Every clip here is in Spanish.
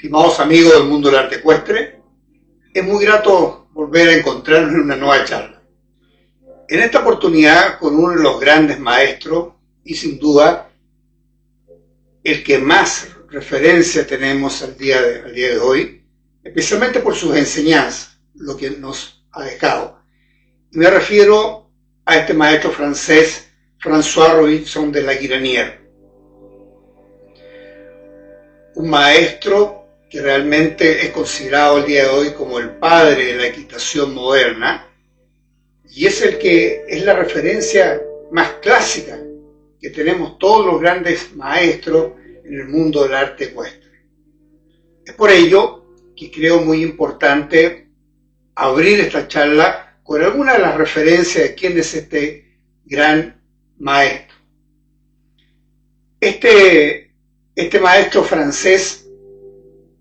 Estimados amigos del mundo del arte ecuestre, es muy grato volver a encontrarnos en una nueva charla. En esta oportunidad con uno de los grandes maestros y sin duda el que más referencia tenemos al día de hoy, especialmente por sus enseñanzas, lo que nos ha dejado. Y me refiero a este maestro francés, François Robinson de La Guirinière. Un maestro que realmente es considerado el día de hoy como el padre de la equitación moderna, y es el que es la referencia más clásica que tenemos todos los grandes maestros en el mundo del arte ecuestre. Es por ello que creo muy importante abrir esta charla con alguna de las referencias de quién es este gran maestro. Este maestro francés,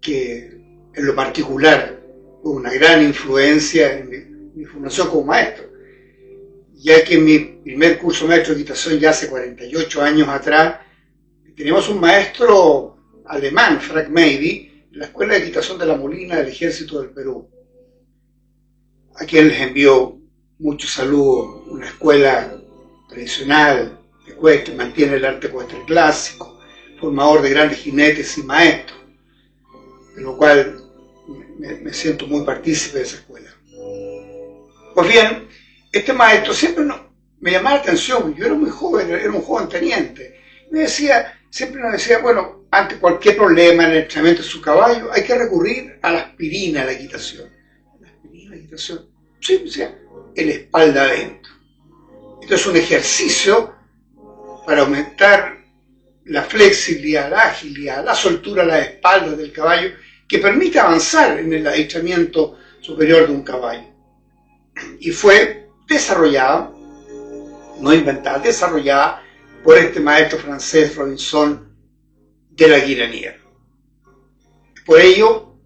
que en lo particular tuvo una gran influencia en mi formación como maestro, ya que en mi primer curso maestro de equitación ya hace 48 años atrás, teníamos un maestro alemán, Frank Maybe, en la Escuela de Equitación de la Molina del Ejército del Perú, a quien les envío muchos saludos. Una escuela tradicional, ecuestre, mantiene el arte ecuestre clásico, formador de grandes jinetes y maestros, de lo cual me siento muy partícipe de esa escuela. Pues bien, este maestro siempre me llamaba la atención. Yo era muy joven, era un joven teniente. Siempre nos decía, bueno, ante cualquier problema en el entrenamiento de su caballo, hay que recurrir a la aspirina, a la equitación. ¿La aspirina, la equitación? Sí, decía, el espalda adentro. Esto es un ejercicio para aumentar la flexibilidad, la agilidad, la soltura de la espalda del caballo, que permite avanzar en el adiestramiento superior de un caballo. Y fue desarrollada, no inventada, desarrollada por este maestro francés Robinson de La Guirinière. Por ello,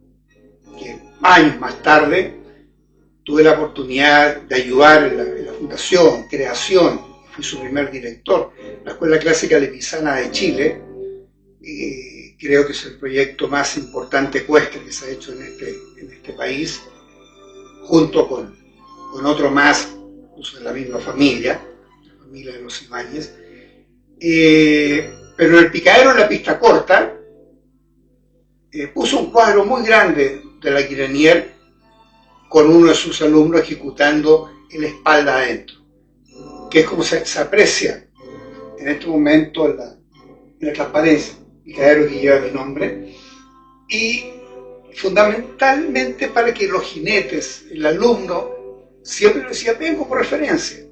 que años más tarde tuve la oportunidad de ayudar en la fundación, creación, fui su primer director, la Escuela Clásica Lepisana de Chile. Creo que es el proyecto más importante ecuestre que se ha hecho en este país, junto con otro más, de la misma familia, la familia de los Ibáñez. Pero en el picadero de la pista corta puso un cuadro muy grande de La Guirinière con uno de sus alumnos ejecutando el espalda adentro, que es como se aprecia en este momento en la transparencia, picadero que lleva mi nombre, y fundamentalmente para que los jinetes, el alumno, siempre lo decía, ven como referencia.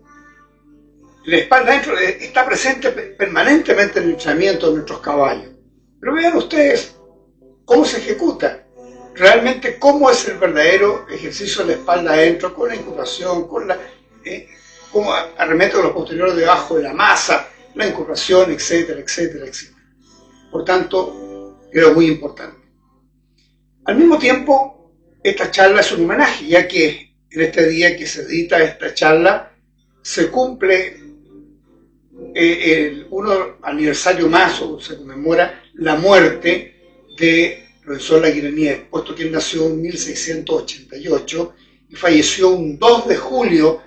La espalda adentro está presente permanentemente en el entrenamiento de nuestros caballos. Pero vean ustedes cómo se ejecuta, realmente cómo es el verdadero ejercicio de la espalda adentro, con la incorporación, cómo arremeto los posteriores debajo de la masa, la incorporación, etcétera, etcétera, etcétera. Por tanto, creo muy importante. Al mismo tiempo, esta charla es un homenaje, ya que en este día que se edita esta charla, se cumple el aniversario más, o se conmemora la muerte de Robinson La Guirinière, puesto que él nació en 1688 y falleció un 2 de julio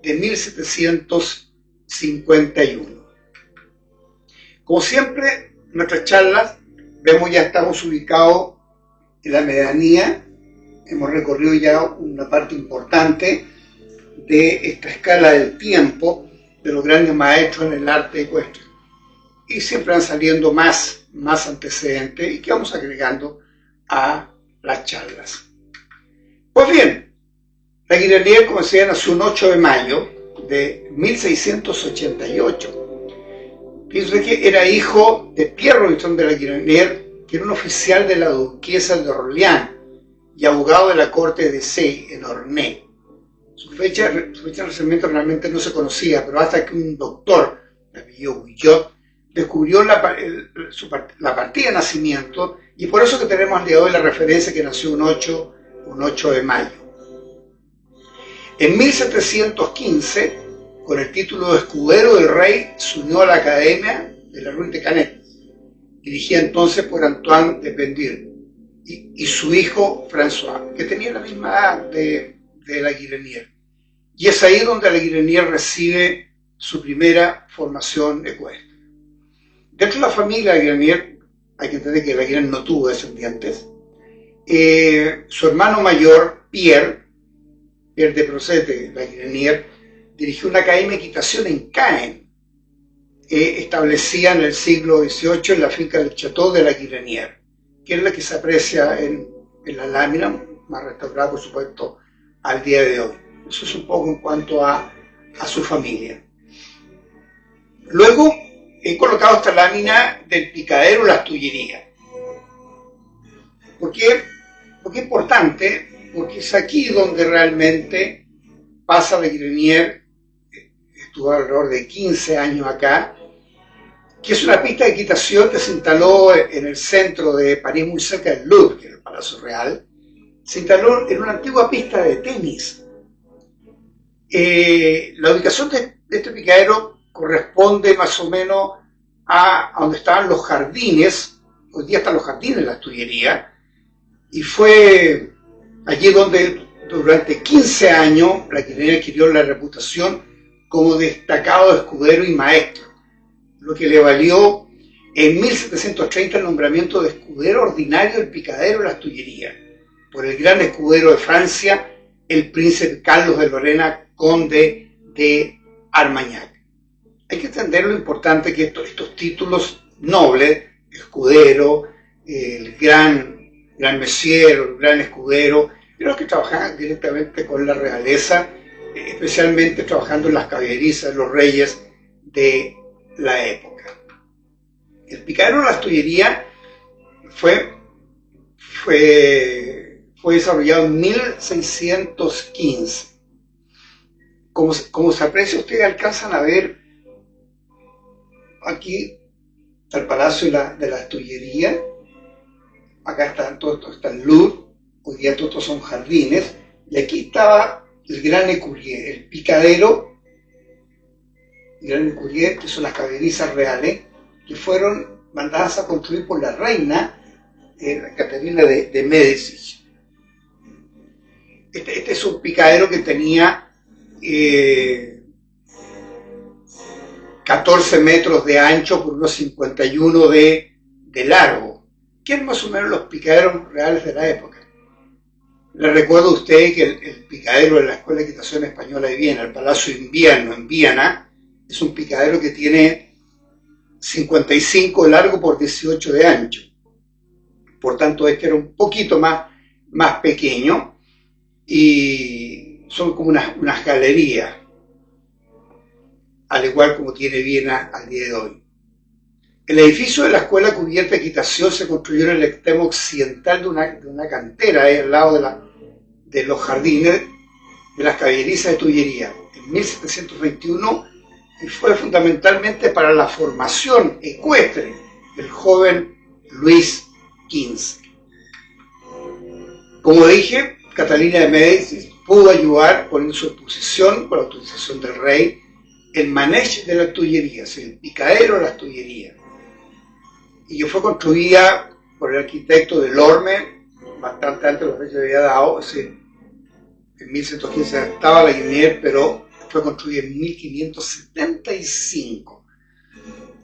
de 1751. Como siempre, en nuestras charlas, vemos ya estamos ubicados en la medianía, hemos recorrido ya una parte importante de esta escala del tiempo de los grandes maestros en el arte ecuestre. Y siempre van saliendo más antecedentes y que vamos agregando a las charlas. Pues bien, La Guirinière, como decía, nació un 8 de mayo de 1688. Fíjense que era hijo de Pierre Robinson de La Guirinière, que era un oficial de la duquesa de Orleans y abogado de la corte de Sey en Ornay. Su fecha de nacimiento realmente no se conocía, pero hasta que un doctor, de apellido Guillot, descubrió la partida de nacimiento, y por eso que tenemos al día de hoy la referencia que nació un 8 de mayo. En 1715, con el título de escudero del rey, se unió a la Academia de la Rue de Canet, dirigida entonces por Antoine de Pendier, y su hijo François, que tenía la misma edad de la Guilenier. Y es ahí donde la Guilenier recibe su primera formación ecuestre. Dentro de la familia de la Guilenier, hay que entender que la Guilenier no tuvo descendientes. Su hermano mayor, Pierre de Procete, la Guilenier, dirigió una academia de equitación en Caen, establecida en el siglo XVIII en la finca del Château de la Guilenier, que es la que se aprecia en la lámina, más restaurada por supuesto al día de hoy. Eso es un poco en cuanto a su familia. Luego he colocado esta lámina del picadero Las Tullerías. ¿Por qué? Porque es importante, porque es aquí donde realmente pasa la Guilenier, estuvo alrededor de 15 años acá, que es una pista de equitación que se instaló en el centro de París, muy cerca del Louvre, que es el Palacio Real. Se instaló en una antigua pista de tenis. La ubicación de este picadero corresponde más o menos a donde estaban los jardines. Hoy día están los jardines de Las Tullerías, y fue allí donde durante 15 años la Guilenier adquirió la reputación como destacado escudero y maestro, lo que le valió en 1730 el nombramiento de escudero ordinario del picadero de Las Tullerías por el gran escudero de Francia, el príncipe Carlos de Lorena, conde de Armagnac. Hay que entender lo importante que estos títulos nobles, escudero, el gran messier, el gran escudero, pero que trabajaban directamente con la realeza, especialmente trabajando en las caballerizas de los reyes de la época. El picadero de Las Tullerías fue desarrollado en 1615. Como se aprecia, ustedes alcanzan a ver aquí está el Palacio de Las Tullerías. Acá está el Louvre, hoy día todos son jardines, y aquí estaba el Gran Écuyer, el picadero, el Gran Écuyer, que son las caballerizas reales, que fueron mandadas a construir por la reina Caterina de Médicis. Este es un picadero que tenía 14 metros de ancho por unos 51 de largo, que eran más o menos los picaderos reales de la época. Les recuerdo a ustedes que el picadero de la Escuela de Equitación Española de Viena, el Palacio Invierno en Viena, es un picadero que tiene 55 de largo por 18 de ancho. Por tanto, este era un poquito más pequeño, y son como unas galerías, al igual como tiene Viena al día de hoy. El edificio de la Escuela Cubierta de Equitación se construyó en el extremo occidental de una cantera, al lado de los jardines de las caballerizas de Tullería, en 1721, y fue fundamentalmente para la formación ecuestre del joven Luis XV. Como dije, Catalina de Médicis pudo ayudar poniendo su exposición, con la autorización del rey, el manège de las Tullerías, el picadero de Las Tullerías, y que fue construida por el arquitecto Delorme, bastante antes de los reyes había dado, en 1115 estaba la Guilenier, pero fue construida en 1575.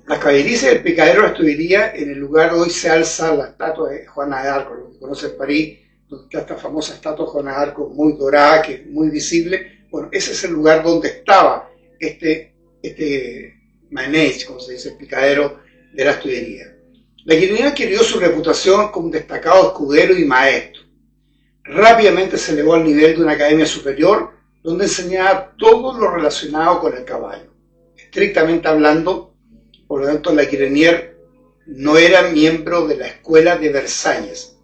Las caballerizas del picadero de Las Tullerías, en el lugar de hoy se alza la estatua de Juana de Arco, lo que conoce en París, donde está esta famosa estatua de Juana de Arco muy dorada, que es muy visible. Bueno, ese es el lugar donde estaba este manège, como se dice, el picadero de Las Tullerías. La Guilenier adquirió su reputación como un destacado escudero y maestro. Rápidamente se elevó al nivel de una academia superior, donde enseñaba todo lo relacionado con el caballo. Estrictamente hablando, por lo tanto, la Guilenier no era miembro de la Escuela de Versalles.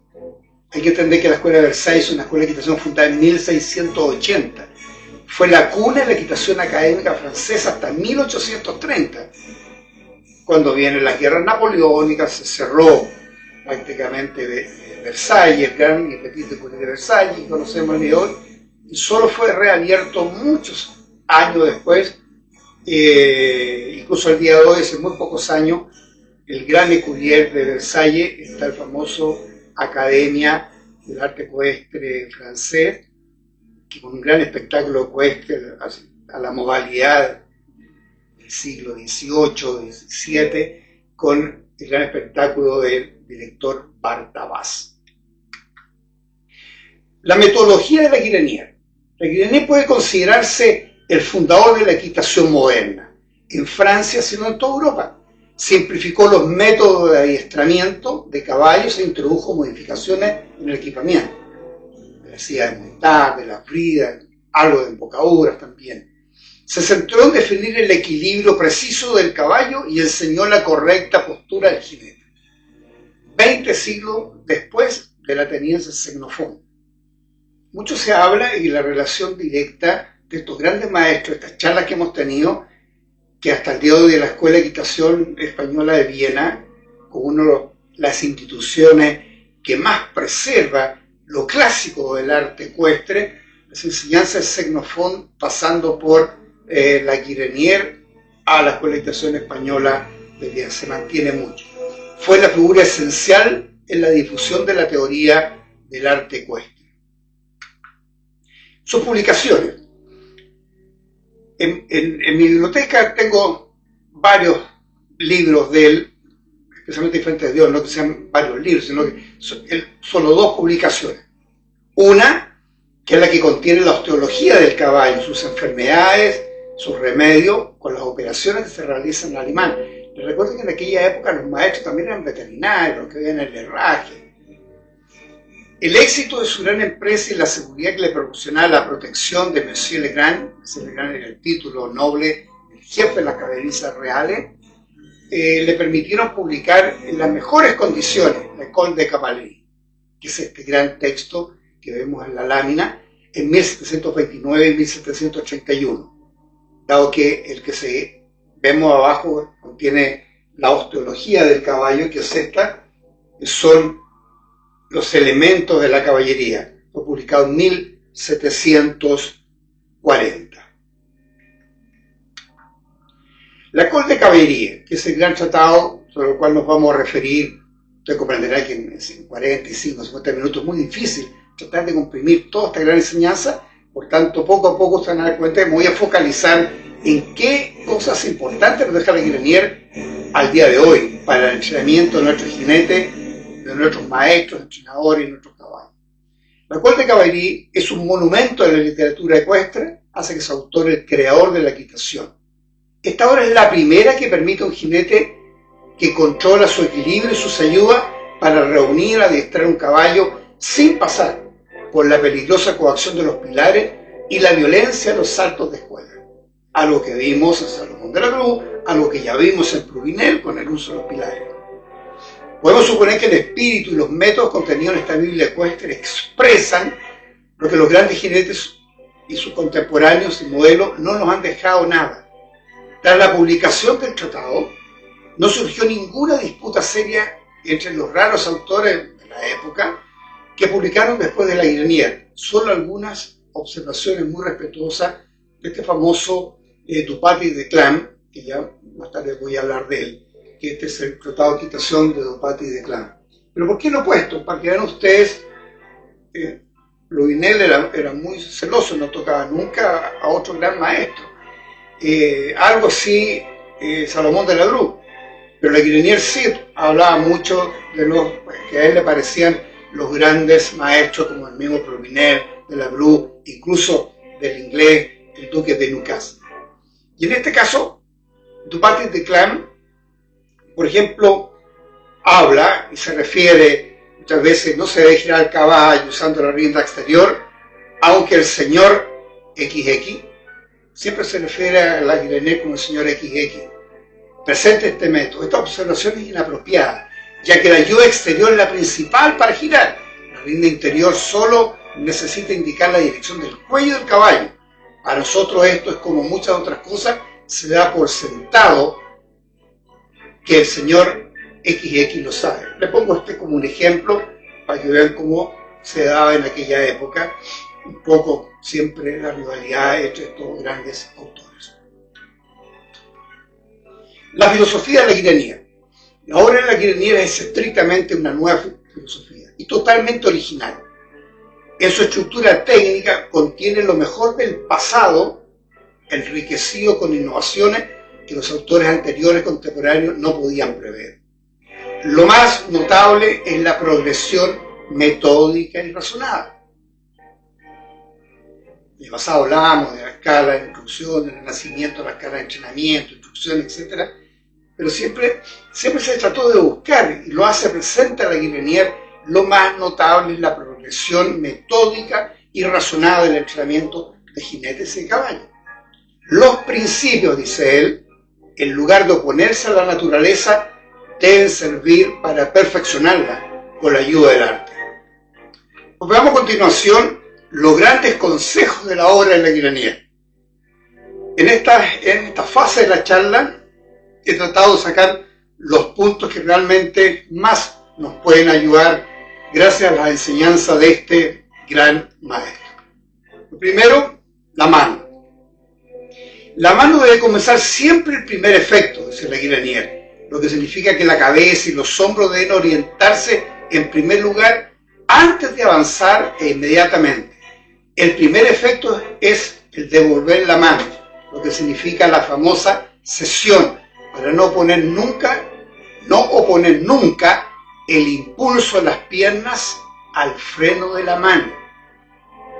Hay que entender que la Escuela de Versalles es una escuela de equitación fundada en 1680. Fue la cuna de la equitación académica francesa hasta 1830. Cuando vienen las guerras napoleónicas, se cerró prácticamente Versalles, el gran y petit écuyer de Versalles, que conocemos el día de hoy, y solo fue reabierto muchos años después, incluso el día de hoy, hace muy pocos años, el gran écuyer de Versalles, está el famoso academia del arte ecuestre francés, que con un gran espectáculo ecuestre a la modalidad del siglo XVIII, XVII, con el gran espectáculo del director Bartabás. La metodología de la Guirenier. La Guirenier puede considerarse el fundador de la equitación moderna, en Francia, sino en toda Europa. Simplificó los métodos de adiestramiento de caballos e introdujo modificaciones en el equipamiento. De la silla de montar, de la brida, algo de embocaduras también. Se centró en definir el equilibrio preciso del caballo y enseñó la correcta postura del jinete. 20 siglos después del ateniense Xenofón. Mucho se habla y la relación directa de estos grandes maestros, estas charlas que hemos tenido, que hasta el día de hoy de la Escuela de Equitación Española de Viena, como una de las instituciones que más preserva lo clásico del arte ecuestre, las enseñanzas de Xenofón, pasando por la Guirenier a la Escuela de Equitación Española de Viena, se mantiene mucho. Fue la figura esencial en la difusión de la teoría del arte ecuestre. Sus publicaciones. En mi biblioteca tengo varios libros de él, especialmente diferentes de Dios, no que sean varios libros, sino que solo 2 publicaciones. Una, que es la que contiene la osteología del caballo, sus enfermedades, sus remedios, con las operaciones que se realizan en alemán. Les recuerdo que en aquella época los maestros también eran veterinarios, los que veían el herraje. El éxito de su gran empresa y la seguridad que le proporcionaba la protección de Monsieur Legrand, Monsieur Legrand era el título noble, el jefe de las caballerizas reales, le permitieron publicar en las mejores condiciones la École de Cavalerie, que es este gran texto que vemos en la lámina, en 1729 y 1781, dado que el que vemos abajo contiene la osteología del caballo, que es esta, que son los elementos de la caballería. Fue publicado en 1740. La École de Cavalerie, que es el gran tratado sobre el cual nos vamos a referir, usted comprenderá que en 45, 50 minutos es muy difícil tratar de comprimir toda esta gran enseñanza, por tanto poco a poco se van a dar cuenta que me voy a focalizar en qué cosas importantes nos deja la Guirenier al día de hoy para el entrenamiento de nuestros jinetes, de nuestros maestros, entrenadores y nuestros caballos. La École de Cavalerie es un monumento de la literatura ecuestre, hace que su autor el creador de la equitación. Esta obra es la primera que permite a un jinete que controla su equilibrio y sus ayudas para reunir, adiestrar un caballo sin pasar por la peligrosa coacción de los pilares y la violencia de los saltos de escuela. Algo que vimos en Salomón de la Cruz, algo que ya vimos en Pruvinel con el uso de los pilares. Podemos suponer que el espíritu y los métodos contenidos en esta Biblia ecuestre expresan lo que los grandes jinetes y sus contemporáneos y modelos no nos han dejado nada. Tras la publicación del tratado, no surgió ninguna disputa seria entre los raros autores de la época que publicaron después de la Guirenier. Solo algunas observaciones muy respetuosas de este famoso Dupaty de Clam, que ya más tarde voy a hablar de él, que este es el tratado de equitación de Dupaty de Clam. Pero ¿por qué lo he puesto? Para que vean ustedes, Pruvinel era muy celoso, no tocaba nunca a otro gran maestro. Algo así Salomón de la Cruz, pero la Guirenier sí hablaba mucho de los que a él le parecían los grandes maestros, como el mismo Pruvinel, de la Cruz, incluso del inglés, el duque de Newcastle. Y en este caso, Dupaty de Clam, por ejemplo, habla y se refiere muchas veces, no se debe girar el caballo usando la rienda exterior, aunque el señor XX siempre se refiere a la Guirenier como el señor XX. Presente este método. Esta observación es inapropiada, ya que la ayuda exterior es la principal para girar. La rienda interior solo necesita indicar la dirección del cuello del caballo. Para nosotros esto es como muchas otras cosas, se da por sentado que el señor XX lo sabe. Le pongo este como un ejemplo para que vean cómo se daba en aquella época un poco siempre la rivalidad entre estos grandes autores. La filosofía de la Guirenier. Ahora la Guirenier es estrictamente una nueva filosofía y totalmente original. En su estructura técnica contiene lo mejor del pasado, enriquecido con innovaciones que los autores anteriores contemporáneos no podían prever. Lo más notable es la progresión metódica y razonada. En el pasado hablábamos de la escala de instrucción, del nacimiento, la escala de entrenamiento, instrucción, etc. Pero siempre se trató de buscar, y lo hace presente a la Guilenier, lo más notable es la progresión metódica y razonada del entrenamiento de jinetes y de caballos. Los principios, dice él, en lugar de oponerse a la naturaleza, deben servir para perfeccionarla con la ayuda del arte. Pues veamos a continuación los grandes consejos de la obra de la Guilenier. En esta fase de la charla he tratado de sacar los puntos que realmente más nos pueden ayudar gracias a la enseñanza de este gran maestro. Lo primero, la mano. La mano debe comenzar siempre el primer efecto, dice la Guilenier, lo que significa que la cabeza y los hombros deben orientarse en primer lugar antes de avanzar e inmediatamente. El primer efecto es el devolver la mano, lo que significa la famosa cesión, para no oponer nunca el impulso de las piernas al freno de la mano.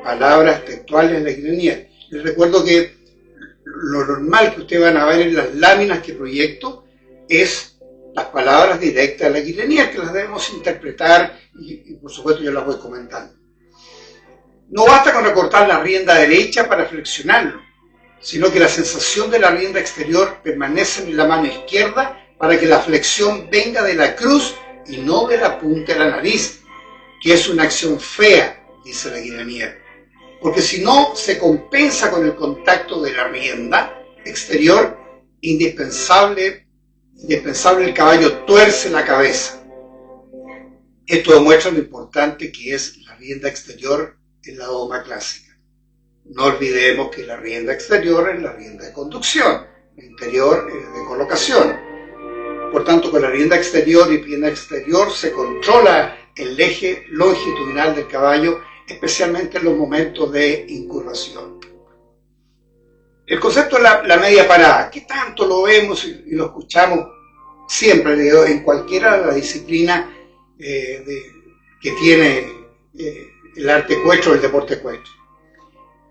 Palabras textuales de la Guilenier. Les recuerdo que lo normal que ustedes van a ver en las láminas que proyecto es las palabras directas de la Guilenier, que las debemos interpretar y por supuesto yo las voy comentando. No basta con recortar la rienda derecha para flexionarlo, sino que la sensación de la rienda exterior permanece en la mano izquierda para que la flexión venga de la cruz y no de la punta de la nariz, que es una acción fea, dice la Guilenier, porque si no se compensa con el contacto de la rienda exterior, indispensable el caballo tuerce la cabeza. Esto demuestra lo importante que es la rienda exterior en la doma clásica. No olvidemos que la rienda exterior es la rienda de conducción, la interior es de colocación. Por tanto, con la rienda exterior y pierna exterior se controla el eje longitudinal del caballo, especialmente en los momentos de incurvación. El concepto de la media parada, que tanto lo vemos y lo escuchamos siempre, en cualquiera de las disciplinas que tiene el arte ecuestre o el deporte ecuestre.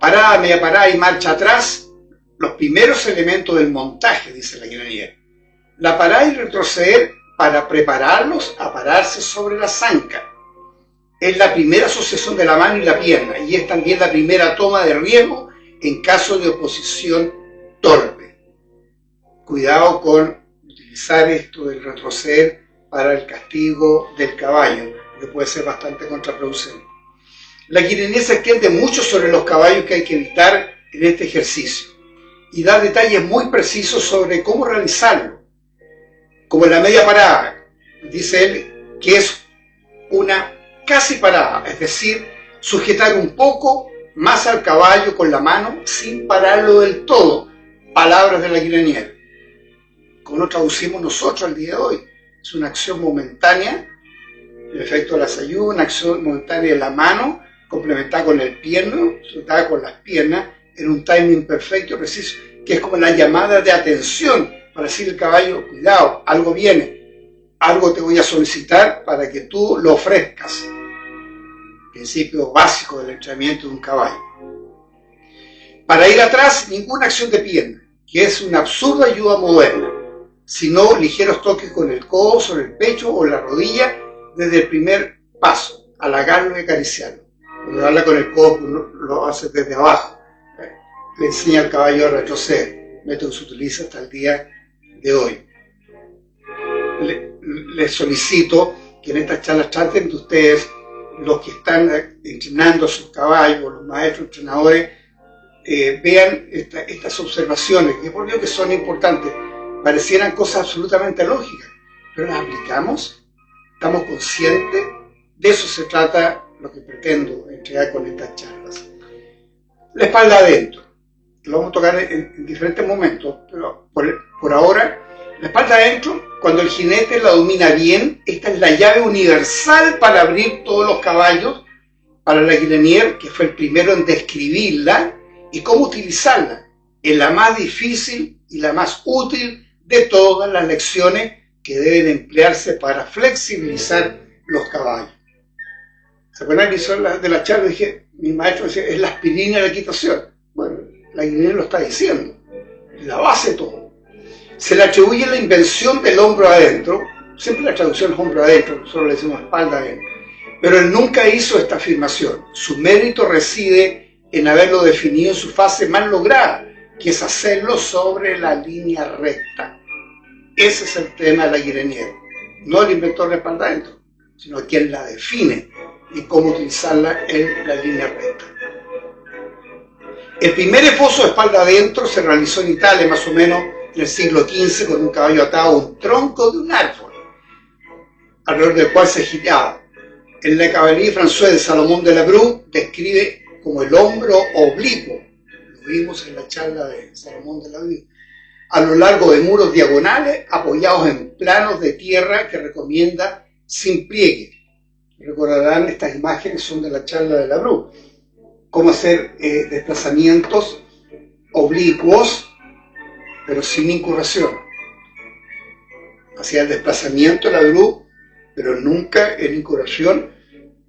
Parada, media parada y marcha atrás, los primeros elementos del montaje, dice la Guilenier. La parada y retroceder para prepararlos a pararse sobre la zanca. Es la primera asociación de la mano y la pierna y es también la primera toma de riesgo en caso de oposición torpe. Cuidado con utilizar esto del retroceder para el castigo del caballo, que puede ser bastante contraproducente. La Guilenier se extiende mucho sobre los caballos que hay que evitar en este ejercicio y da detalles muy precisos sobre cómo realizarlo. Como en la media parada, dice él que es una casi parada, es decir, sujetar un poco más al caballo con la mano sin pararlo del todo. Palabras de la Guilenier. Como lo traducimos nosotros al día de hoy. Es una acción momentánea, el efecto de la sayú, una acción momentánea de la mano, complementada con el pierno, sujetada con las piernas, en un timing perfecto y preciso, que es como la llamada de atención para decir al caballo, cuidado, algo viene, algo te voy a solicitar para que tú lo ofrezcas. Principio básico del entrenamiento de un caballo. Para ir atrás, ninguna acción de pierna, que es una absurda ayuda moderna, sino ligeros toques con el codo sobre el pecho o la rodilla desde el primer paso, halagarlo y acariciarlo. Cuando habla con el codo, lo hace desde abajo. Le enseña al caballo a retroceder, método que se utiliza hasta el día de hoy. Les solicito que en estas charlas traten de ustedes, los que están entrenando a sus caballos, los maestros entrenadores, vean estas observaciones, que por Dios que son importantes, parecieran cosas absolutamente lógicas, pero las aplicamos, estamos conscientes, de eso se trata lo que pretendo entregar con estas charlas. La espalda adentro, lo vamos a tocar en diferentes momentos, pero por ahora La espalda adentro, cuando el jinete la domina bien, esta es la llave universal para abrir todos los caballos, para la Guilenier, que fue el primero en describirla y cómo utilizarla. Es la más difícil y la más útil de todas las lecciones que deben emplearse para flexibilizar los caballos. ¿Se acuerdan de la charla? Dije, mi maestro decía, es la aspirina de la equitación. Bueno, la Guilenier lo está diciendo, es la base de todo. Se le atribuye la invención del hombro adentro, siempre la traducción es hombro adentro, nosotros le decimos espalda adentro, pero él nunca hizo esta afirmación. Su mérito reside en haberlo definido en su fase más lograda, que es hacerlo sobre la línea recta. Ese es el tema de la Guilenier, no el inventor de la espalda adentro, sino quien la define y cómo utilizarla en la línea recta. El primer esbozo de espalda adentro se realizó en Italia más o menos en el siglo XV con un caballo atado a un tronco de un árbol, alrededor del cual se giraba. En la Caballerie Française de Salomón de la Bru describe como el hombro oblicuo, lo vimos en la charla de Salomón de la Bru, a lo largo de muros diagonales apoyados en planos de tierra que recomienda sin pliegue. Recordarán, estas imágenes son de la charla de la Bru, cómo hacer desplazamientos oblicuos pero sin incurvación. Hacía el desplazamiento la Bru, pero nunca en incurvación,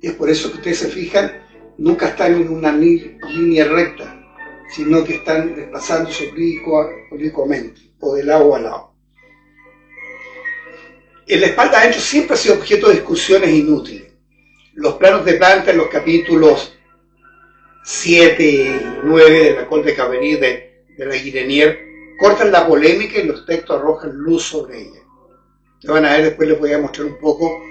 y es por eso que ustedes se fijan, nunca están en una línea recta, sino que están desplazándose oblicuamente, o de lado a lado. En la espalda adentro siempre ha sido objeto de discusiones inútiles. Los planos de planta en los capítulos 7 y 9 de la École de Cavalerie de la Guilenier cortan la polémica y los textos arrojan luz sobre ella. Ustedes van a ver, después les voy a mostrar un poco,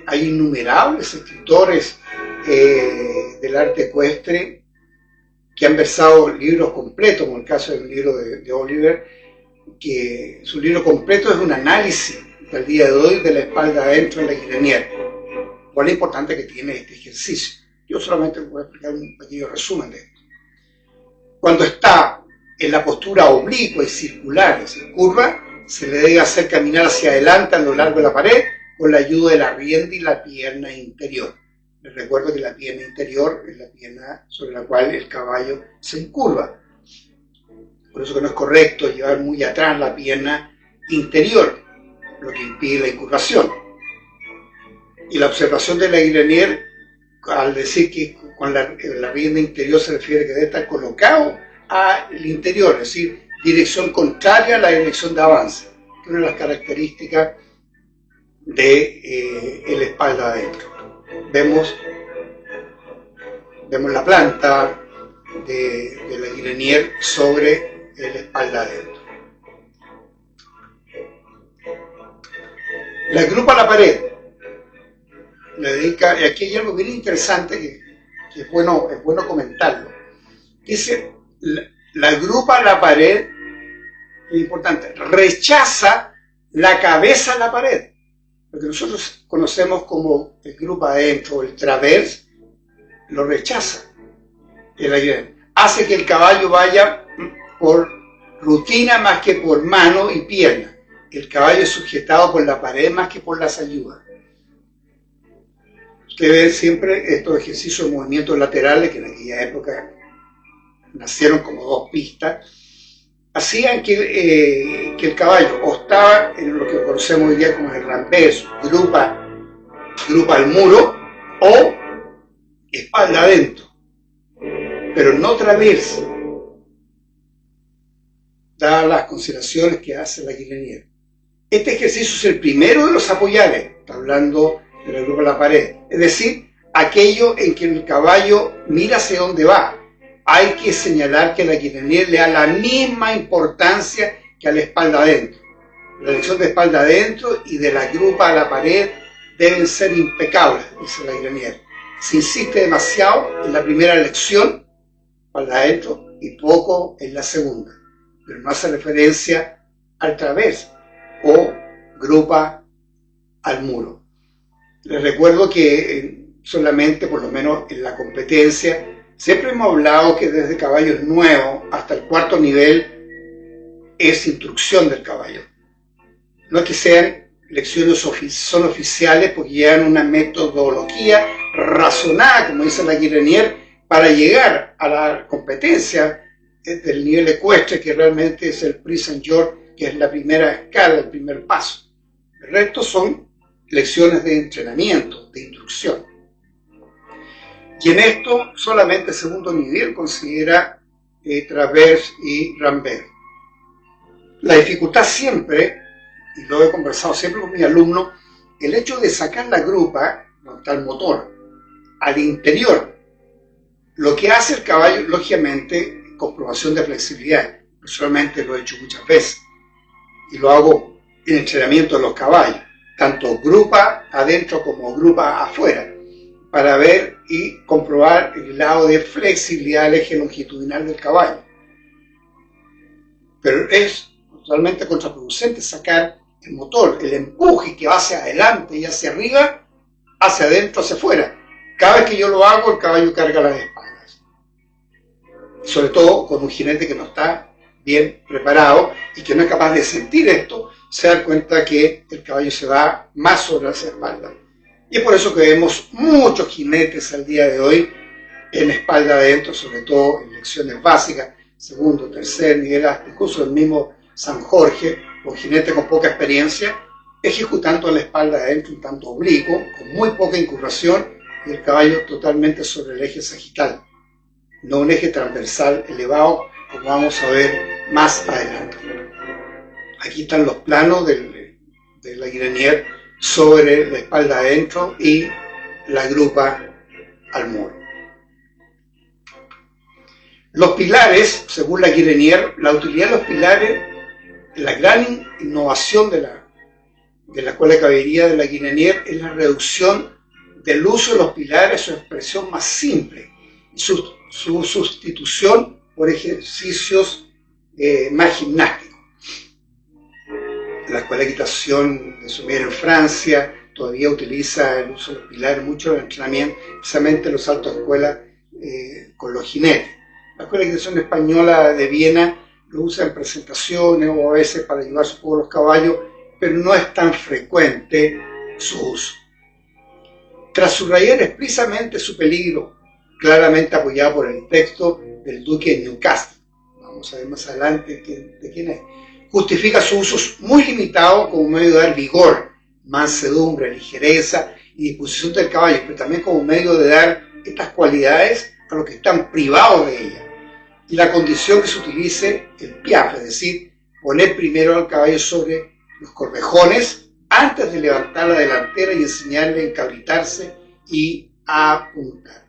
hay innumerables escritores del arte ecuestre que han versado libros completos, como el caso del libro de Oliver, que su libro completo es un análisis del día de hoy de la espalda adentro en la Guilenier. ¿Cuál es lo importante que tiene este ejercicio? Yo solamente voy a explicar un pequeño resumen de esto. Cuando está en la postura oblicua y circular, es decir, curva, se le debe hacer caminar hacia adelante a lo largo de la pared con la ayuda de la rienda y la pierna interior. Les recuerdo que la pierna interior es la pierna sobre la cual el caballo se incurva. Por eso que no es correcto llevar muy atrás la pierna interior, lo que impide la incurvación. Y la observación de la Guilenier, al decir que con la rienda interior se refiere que debe estar colocado al interior, es decir, dirección contraria a la dirección de avance, que es una de las características de la espalda adentro. Vemos la planta de la Guilenier sobre la espalda adentro. La agrupa a la pared. Le dedica, y aquí hay algo bien interesante que es bueno comentarlo. Dice, la agrupa a la pared, es importante, rechaza la cabeza a la pared. Lo que nosotros conocemos como el grupo adentro, el traverse, lo rechaza. Hace que el caballo vaya por rutina más que por mano y pierna. El caballo es sujetado por la pared más que por las ayudas. Usted ve siempre estos ejercicios de movimientos laterales, que en aquella época nacieron como dos pistas, hacían que el caballo o estaba en lo que conocemos hoy día como el rampés, grupa al muro, o espalda adentro, pero no traversa, dadas las consideraciones que hace la Guilenier. Este ejercicio es el primero de los apoyares, está hablando de la grupa a la pared, es decir, aquello en que el caballo mira hacia dónde va. Hay que señalar que la Guilenier le da la misma importancia que a la espalda adentro. La elección de espalda adentro y de la grupa a la pared deben ser impecables, dice la Guilenier. Se insiste demasiado en la primera elección, espalda adentro, y poco en la segunda, pero no hace referencia al través o grupa al muro. Les recuerdo que solamente, por lo menos en la competencia, siempre hemos hablado que desde caballos nuevos hasta el cuarto nivel es instrucción del caballo. no es que sean lecciones son oficiales porque llevan una metodología razonada, como dice la Guirenier, para llegar a la competencia del nivel ecuestre, que realmente es el Prix Saint-Georges, que es la primera escala, el primer paso. El resto son lecciones de entrenamiento, de instrucción. Y en esto solamente el segundo nivel considera Travers y Rambert. La dificultad siempre, y lo he conversado siempre con mis alumnos, el hecho de sacar la grupa, donde está el motor, al interior, lo que hace el caballo, lógicamente, comprobación de flexibilidad. Personalmente lo he hecho muchas veces y lo hago en entrenamiento de los caballos, tanto grupa adentro como grupa afuera, para ver y comprobar el grado de flexibilidad del eje longitudinal del caballo. Pero es totalmente contraproducente sacar el motor, el empuje que va hacia adelante y hacia arriba, hacia adentro, hacia afuera. Cada vez que yo lo hago, el caballo carga las espaldas. Sobre todo con un jinete que no está bien preparado y que no es capaz de sentir esto, se da cuenta que el caballo se va más sobre las espaldas. Y es por eso que vemos muchos jinetes al día de hoy en espalda adentro, sobre todo en lecciones básicas, segundo, tercer nivel, incluso el mismo San Jorge, un jinete con poca experiencia, ejecutando la espalda adentro un tanto oblicuo, con muy poca incurvación, y el caballo totalmente sobre el eje sagital, no un eje transversal elevado, como vamos a ver más adelante. Aquí están los planos de la Guirenier sobre la espalda adentro y la grupa al muro. Los pilares, según la Guirenier, la utilidad de los pilares, la gran innovación de la escuela de caballería de la Guirenier es la reducción del uso de los pilares, su expresión más simple, su sustitución por ejercicios más gimnásticos. La escuela de equitación de Sommier en Francia todavía utiliza el uso de los pilares mucho en el entrenamiento, especialmente los saltos de escuela con los jinetes. La escuela de equitación española de Viena lo usa en presentaciones o a veces para llevarse un poco los caballos, pero no es tan frecuente su uso. Tras subrayar expresamente su peligro, claramente apoyado por el texto del duque de Newcastle, vamos a ver más adelante de quién es, justifica su uso muy limitado como medio de dar vigor, mansedumbre, ligereza y disposición del caballo, pero también como medio de dar estas cualidades a los que están privados de ellas. Y la condición que se utilice el piaf, es decir, poner primero al caballo sobre los corvejones antes de levantar la delantera y enseñarle a encabritarse y a apuntar.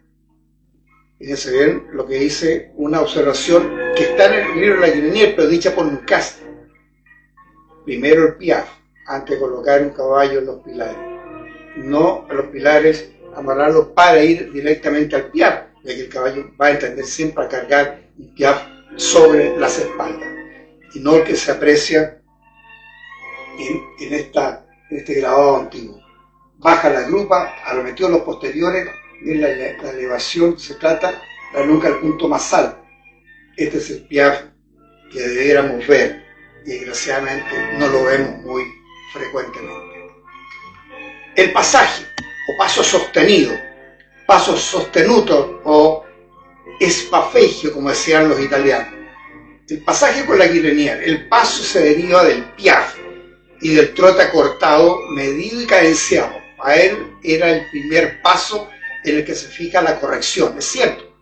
Fíjense bien lo que dice una observación que está en el libro de la Guirenier, pero dicha por Newcastle. Primero el piaf, antes de colocar un caballo en los pilares. No a los pilares amarrarlos para ir directamente al piaf, ya que el caballo va a tender siempre a cargar un piaf sobre las espaldas. Y no el que se aprecia en este grabado antiguo. Baja la grupa, arremetió los posteriores, y la elevación se trata, la nuca al punto más alto. Este es el piaf que debiéramos ver, y desgraciadamente no lo vemos muy frecuentemente. El pasaje, o paso sostenido, paso sostenuto, o espafegio, como decían los italianos. El pasaje con la Guirenier, el paso se deriva del piaf y del trote acortado, medido y cadenciado. A él era el primer paso en el que se fija la corrección. Es cierto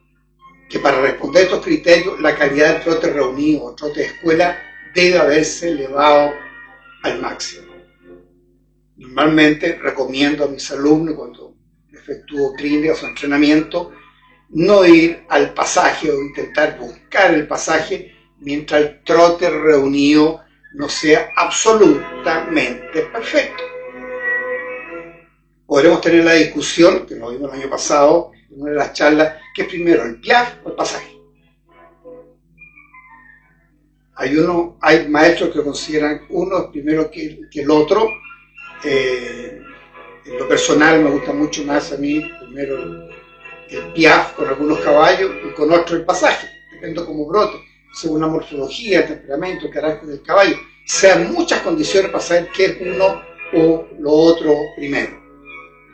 que para responder a estos criterios, la calidad del trote reunido o trote de escuela debe haberse elevado al máximo. Normalmente recomiendo a mis alumnos, cuando efectúo clínicas o entrenamiento, no ir al pasaje o intentar buscar el pasaje mientras el trote reunido no sea absolutamente perfecto. Podremos tener la discusión, que lo vimos el año pasado, en una de las charlas, que es primero el piaf o el pasaje. Hay maestros que consideran uno primero que el otro. En lo personal me gusta mucho más a mí primero el piaf con algunos caballos y con otro el pasaje, depende cómo brote, según la morfología, el temperamento, el carácter del caballo. sean muchas condiciones para saber qué es uno o lo otro primero.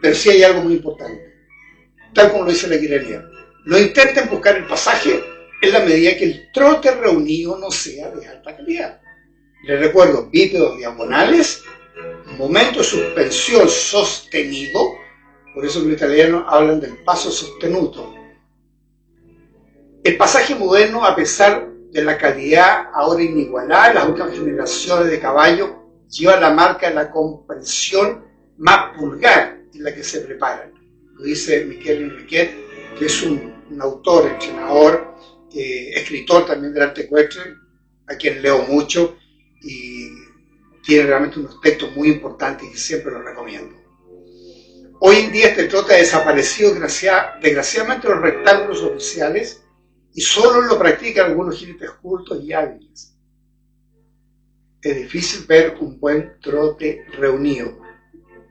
Pero sí hay algo muy importante, tal como lo dice la guirería. No intenten buscar el pasaje en la medida que el trote reunido no sea de alta calidad. Les recuerdo, bípedos diagonales, momento de suspensión sostenido, por eso los italianos hablan del paso sostenuto. El pasaje moderno, a pesar de la calidad ahora inigualada, las últimas generaciones de caballos lleva la marca de la comprensión más vulgar en la que se preparan. Lo dice Miquel Enriquet, que es un autor, entrenador, escritor también del arte ecuestre, a quien leo mucho y tiene realmente unos textos muy importantes y siempre los recomiendo. Hoy en día este trote ha desaparecido desgraciadamente los rectángulos oficiales y solo lo practican algunos jinetes cultos y hábiles. Es difícil ver un buen trote reunido.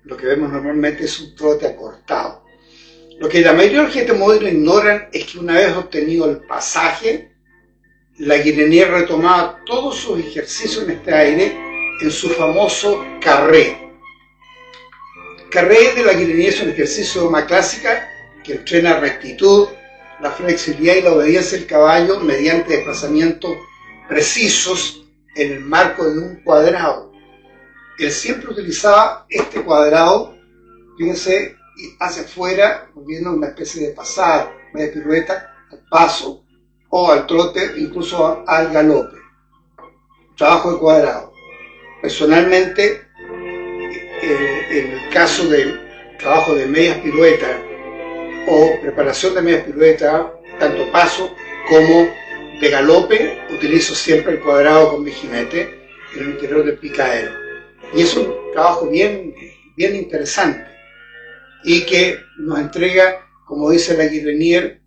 Lo que vemos normalmente es un trote acortado. Lo que la mayoría de los jinetes modernos ignoran es que una vez obtenido el pasaje, la guireñera retomaba todos sus ejercicios en este aire en su famoso carré. Carré de la guireñera es un ejercicio de goma clásica que entrena rectitud, la flexibilidad y la obediencia del caballo mediante desplazamientos precisos en el marco de un cuadrado. Él siempre utilizaba este cuadrado, fíjense, hacia afuera, volviendo una especie de pasada, media pirueta, al paso, o al trote, incluso al galope. Trabajo de cuadrado. Personalmente, en el caso del trabajo de medias piruetas o preparación de medias piruetas, tanto paso como de galope, utilizo siempre el cuadrado con mi jinete en el interior del picadero. Y es un trabajo bien interesante y que nos entrega, como dice la Guirenier,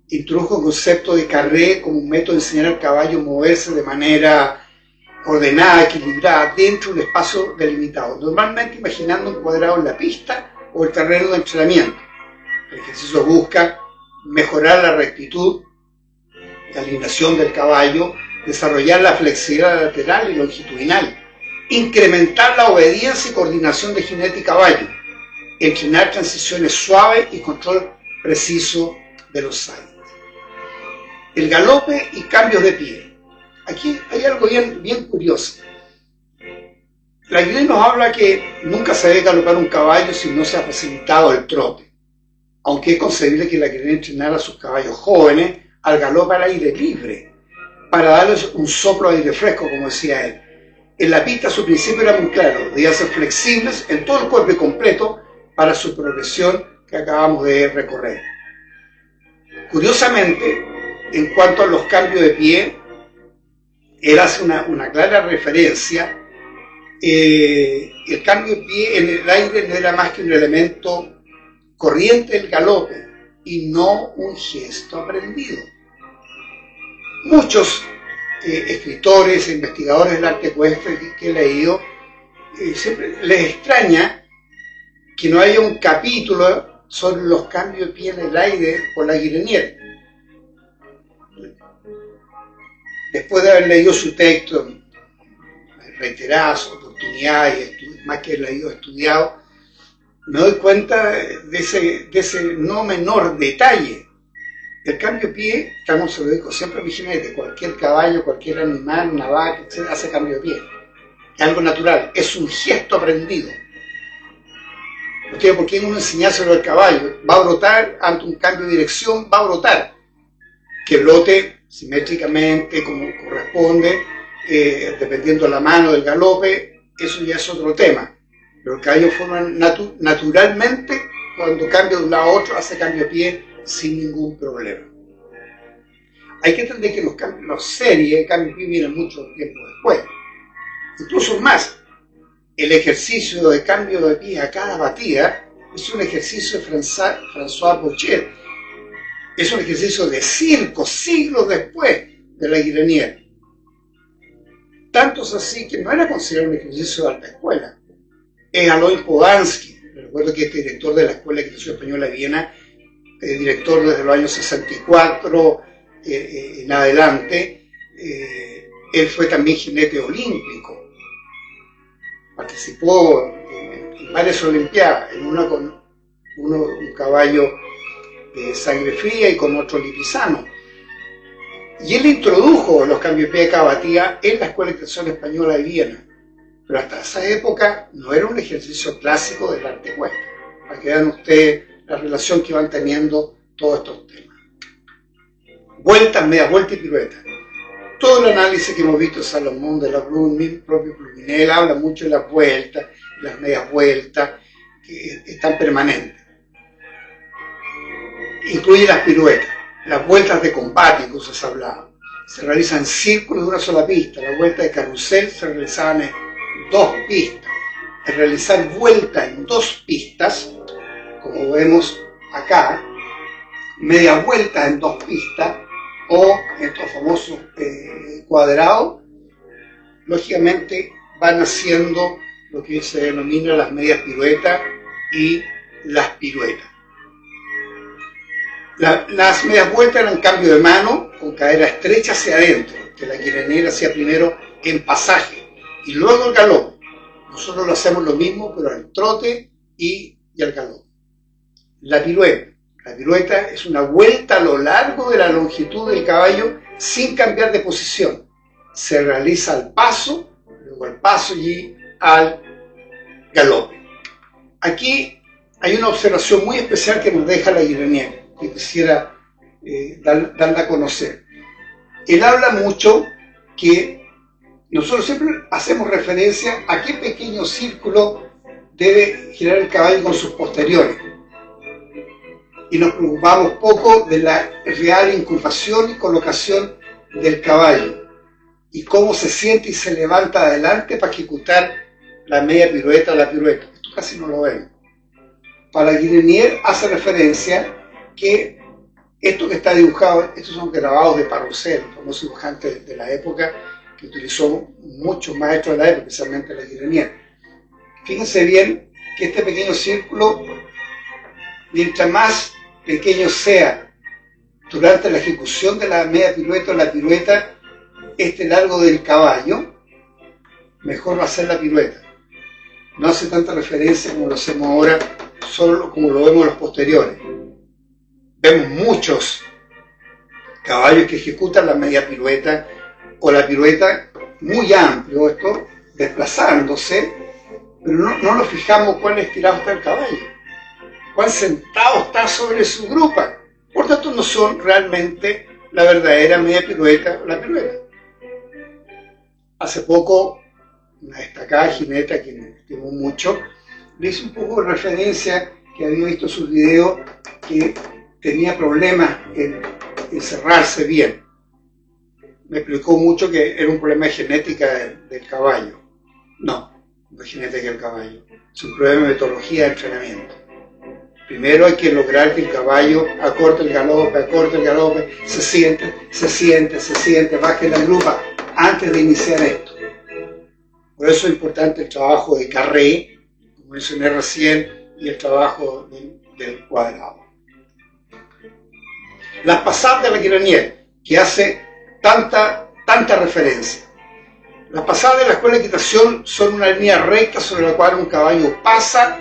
introdujo el concepto de carré como un método de enseñar al caballo a moverse de manera ordenada, equilibrada, dentro de un espacio delimitado, normalmente imaginando un cuadrado en la pista o el terreno de entrenamiento. El ejercicio busca mejorar la rectitud, la alineación del caballo, desarrollar la flexibilidad lateral y longitudinal, incrementar la obediencia y coordinación de jinete y caballo, entrenar transiciones suaves y control preciso de los saltos. El galope y cambios de pie. Aquí hay algo bien curioso. La guía nos habla que nunca se debe galopar un caballo si no se ha facilitado el trote, aunque es concebible que la guía entrenar a sus caballos jóvenes al galope al aire libre, para darles un soplo de aire fresco, como decía él. En la pista su principio era muy claro, debían ser flexibles en todo el cuerpo y completo para su progresión que acabamos de recorrer. Curiosamente, en cuanto a los cambios de pie, él hace una clara referencia. El cambio de pie en el aire no era más que un elemento corriente del galope y no un gesto aprendido. Muchos escritores e investigadores del arte ecuestre que he leído, siempre les extraña que no haya un capítulo sobre los cambios de pie en el aire por la Guirenier. Después de haber leído su texto en reiteradas oportunidades, más que leído, estudiado, me doy cuenta de ese no menor detalle. El cambio de pie, como se lo digo siempre a mi jinete, cualquier caballo, cualquier animal, una vaca, etc., hace cambio de pie. Es algo natural, es un gesto aprendido. ¿Por qué uno enseñárselo al caballo? Va a brotar ante un cambio de dirección, va a brotar. Que brote simétricamente, como corresponde, dependiendo de la mano del galope, eso ya es otro tema. Pero el caballo forma naturalmente, cuando cambia de un lado a otro, hace cambio de pie sin ningún problema. Hay que entender que los series de cambio de pie vienen mucho tiempo después. Incluso más, el ejercicio de cambio de pie a cada batida es un ejercicio de François Bochet. Es un ejercicio de siglos después de la Guirenier. Tanto es así que no era considerado un ejercicio de alta escuela. Es Alois Podansky, recuerdo que este director de la Escuela de Equitación Española de Viena, director desde los años 64 en adelante, él fue también jinete olímpico. participó en varias olimpiadas, en una con un caballo de sangre fría y con otro lipisano. Y él introdujo los cambios de pie de cabatía en la Escuela de Equitación Española de Viena, pero hasta esa época no era un ejercicio clásico del arte ecuestre, para que vean ustedes la relación que van teniendo todos estos temas. Vueltas, medias vueltas y piruetas. Todo el análisis que hemos visto de Salomón, de la Blumen, propio Pluminel, habla mucho de las vueltas, las medias vueltas, que están permanentes. Incluye las piruetas, las vueltas de combate, que se hablaba. Se realizan en círculos de una sola pista. La vuelta de carrusel se realizaban en 2 pistas. El realizar vuelta en 2 pistas, como vemos acá, media vuelta en 2 pistas, o estos famosos cuadrados, lógicamente van haciendo lo que se denomina las medias piruetas y las piruetas. Las medias vueltas eran cambio de mano con cadera estrecha hacia adentro, que la Guirennier hacía primero en pasaje y luego el galope. Nosotros lo hacemos lo mismo, pero al trote y al galope. La pirueta. La pirueta es una vuelta a lo largo de la longitud del caballo sin cambiar de posición. Se realiza al paso, luego al paso y al galope. Aquí hay una observación muy especial que nos deja la Guirennier, que quisiera darla a conocer. Él habla mucho que nosotros siempre hacemos referencia a qué pequeño círculo debe girar el caballo con sus posteriores. Y nos preocupamos poco de la real inculpación y colocación del caballo y cómo se siente y se levanta adelante para ejecutar la media pirueta o la pirueta. Esto casi no lo vemos. Para Guirennier hace referencia que esto que está dibujado, estos son grabados de Parrocel, el famoso dibujante de la época que utilizó muchos maestros de la época, especialmente la Guirennier. Fíjense bien que este pequeño círculo, mientras más pequeño sea durante la ejecución de la media pirueta o la pirueta, este largo del caballo, mejor va a ser la pirueta. No hace tanta referencia como lo hacemos ahora, solo como lo vemos en los posteriores. Vemos muchos caballos que ejecutan la media pirueta o la pirueta muy amplio, esto desplazándose, pero no nos fijamos cuán estirado está el caballo, cuán sentado está sobre su grupa. Por tanto, no son realmente la verdadera media pirueta o la pirueta. Hace poco, una destacada jineta que me estimo mucho, le hice un poco de referencia que había visto sus videos que tenía problemas en cerrarse bien. Me explicó mucho que era un problema de genética del caballo. No es genética del caballo, es un problema de metodología de entrenamiento. Primero hay que lograr que el caballo acorte el galope, se siente, baje la grupa antes de iniciar esto. Por eso es importante el trabajo de carré, como mencioné recién, y el trabajo del cuadrado. Las pasadas de la Guirennier, que hace tanta referencia. Las pasadas de la escuela de equitación son una línea recta sobre la cual un caballo pasa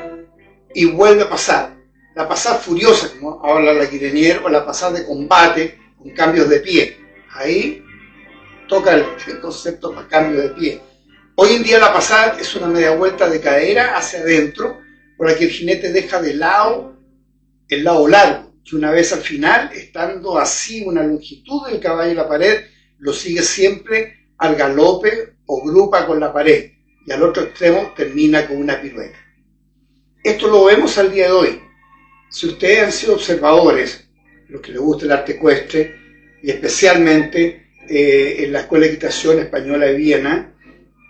y vuelve a pasar. La pasada furiosa, como habla la Guirennier, o la pasada de combate con cambios de pie. Ahí toca el concepto para cambio de pie. Hoy en día la pasada es una media vuelta de cadera hacia adentro, por la que el jinete deja de lado el lado largo, que una vez al final, estando así una longitud del caballo en la pared, lo sigue siempre al galope o grupa con la pared, y al otro extremo termina con una pirueta. Esto lo vemos al día de hoy. Si ustedes han sido observadores, los que les gusta el arte ecuestre, y especialmente en la Escuela de Equitación Española de Viena,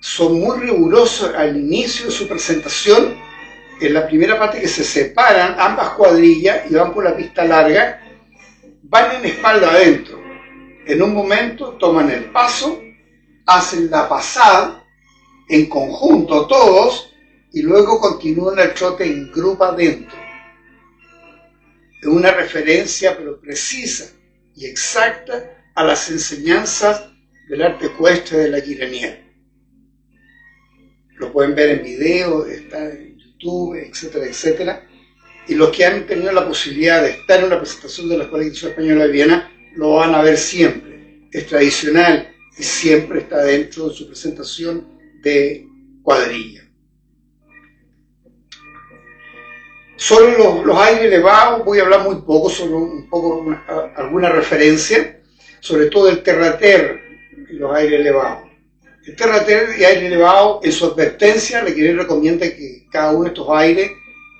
son muy rigurosos al inicio de su presentación. En la primera parte que se separan ambas cuadrillas y van por la pista larga, van en espalda adentro. En un momento toman el paso, hacen la pasada en conjunto todos y luego continúan el trote en grupo adentro. Es una referencia pero precisa y exacta a las enseñanzas del arte ecuestre de la Guirennier. lo pueden ver en video, está en YouTube, etcétera, etcétera. Y los que han tenido la posibilidad de estar en una presentación de la Escuela de Dicción Española de Viena, lo van a ver siempre. Es tradicional y siempre está dentro de su presentación de cuadrilla. Sobre los aires elevados voy a hablar muy poco, solo alguna referencia, sobre todo el terrater y los aires elevados. El terrater y aire elevado, en su advertencia, le quiere recomienda que cada uno de estos aires,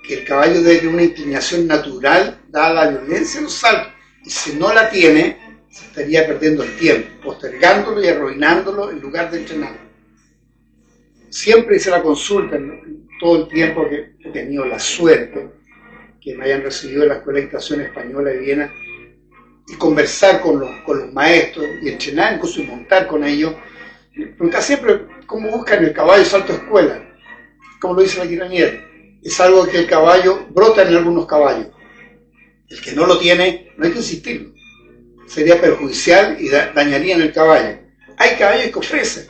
que el caballo debe tener una inclinación natural, dada la violencia de los saltos, y si no la tiene, se estaría perdiendo el tiempo, postergándolo y arruinándolo en lugar de entrenarlo. Siempre hice la consulta, en todo el tiempo que he tenido la suerte que me hayan recibido en la Escuela de Dictación Española de Viena, y conversar con los maestros y entrenar, incluso y montar con ellos. Preguntar siempre cómo buscan el caballo salto de escuela, como lo dice la Guiranier. Es algo que el caballo brota en algunos caballos. El que no lo tiene, no hay que insistirlo. Sería perjudicial y dañarían el caballo. Hay caballos que ofrecen.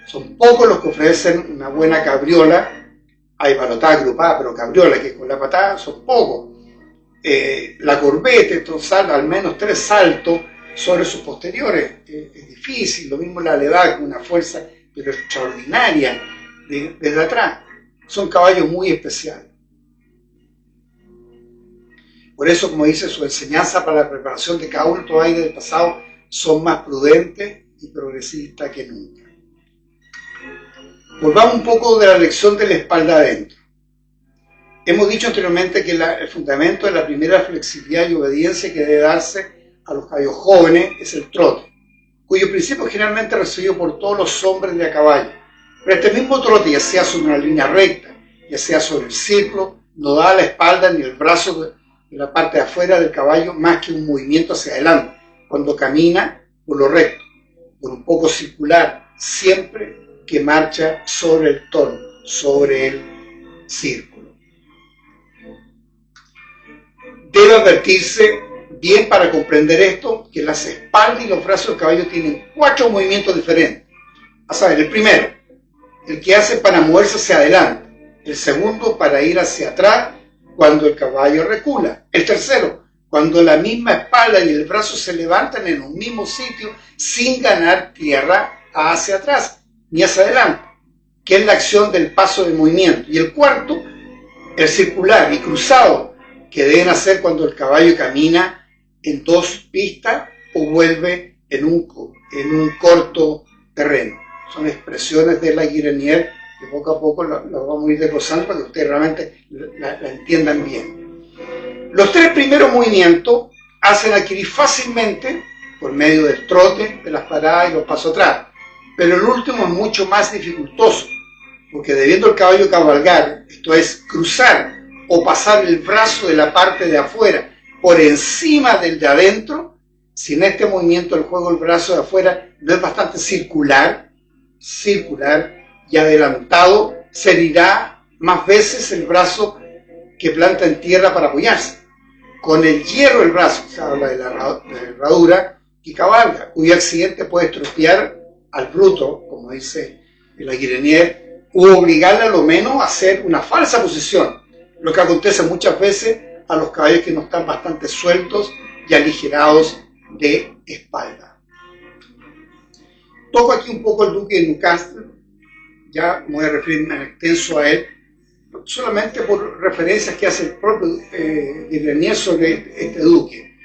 Son pocos los que ofrecen una buena cabriola. Hay palotada agrupada, pero cabriola, que con la patada son pocos. La corbete, entonces, al menos 3 saltos sobre sus posteriores. Es difícil, lo mismo la levada con una fuerza pero extraordinaria desde atrás. Son caballos muy especiales. Por eso, como dice, su enseñanza para la preparación de cada uno de estos aires del pasado son más prudentes y progresistas que nunca. Volvamos un poco de la lección de la espalda adentro. Hemos dicho anteriormente que el fundamento de la primera flexibilidad y obediencia que debe darse a los caballos jóvenes es el trote, cuyo principio es generalmente recibido por todos los hombres de a caballo. Pero este mismo trote, ya sea sobre una línea recta, ya sea sobre el círculo, no da a la espalda ni el brazo de la parte de afuera del caballo más que un movimiento hacia adelante, cuando camina por lo recto, por un poco circular, siempre que marcha sobre el tono, sobre el círculo. Debe advertirse bien para comprender esto, que las espaldas y los brazos del caballo tienen 4 movimientos diferentes. A saber, el primero, el que hace para moverse hacia adelante. El segundo, para ir hacia atrás cuando el caballo recula. El tercero, cuando la misma espalda y el brazo se levantan en un mismo sitio sin ganar tierra hacia atrás ni hacia adelante, que es la acción del paso de movimiento. Y el cuarto, el circular y cruzado, que deben hacer cuando el caballo camina en 2 pistas o vuelve en un corto terreno. Son expresiones de la Guiranier que poco a poco las vamos a ir desglosando para que ustedes realmente la entiendan bien. Los 3 primeros movimientos hacen adquirir fácilmente por medio del trote, de las paradas y los pasos atrás, pero el último es mucho más dificultoso, porque debiendo el caballo cabalgar, esto es cruzar o pasar el brazo de la parte de afuera por encima del de adentro, si en este movimiento el juego del brazo de afuera no es bastante circular y adelantado, se herirá más veces el brazo que planta en tierra para apoyarse. Con el hierro del brazo, se habla de la herradura, y cabalga, cuyo accidente puede estropear al bruto, como dice la Guiranier, u obligarle a lo menos a hacer una falsa posición, lo que acontece muchas veces a los caballos que no están bastante sueltos y aligerados de espalda. Toco aquí un poco el duque de Newcastle, ya me voy a referir en extenso a él, solamente por referencias que hace el propio Guiranier sobre este duque,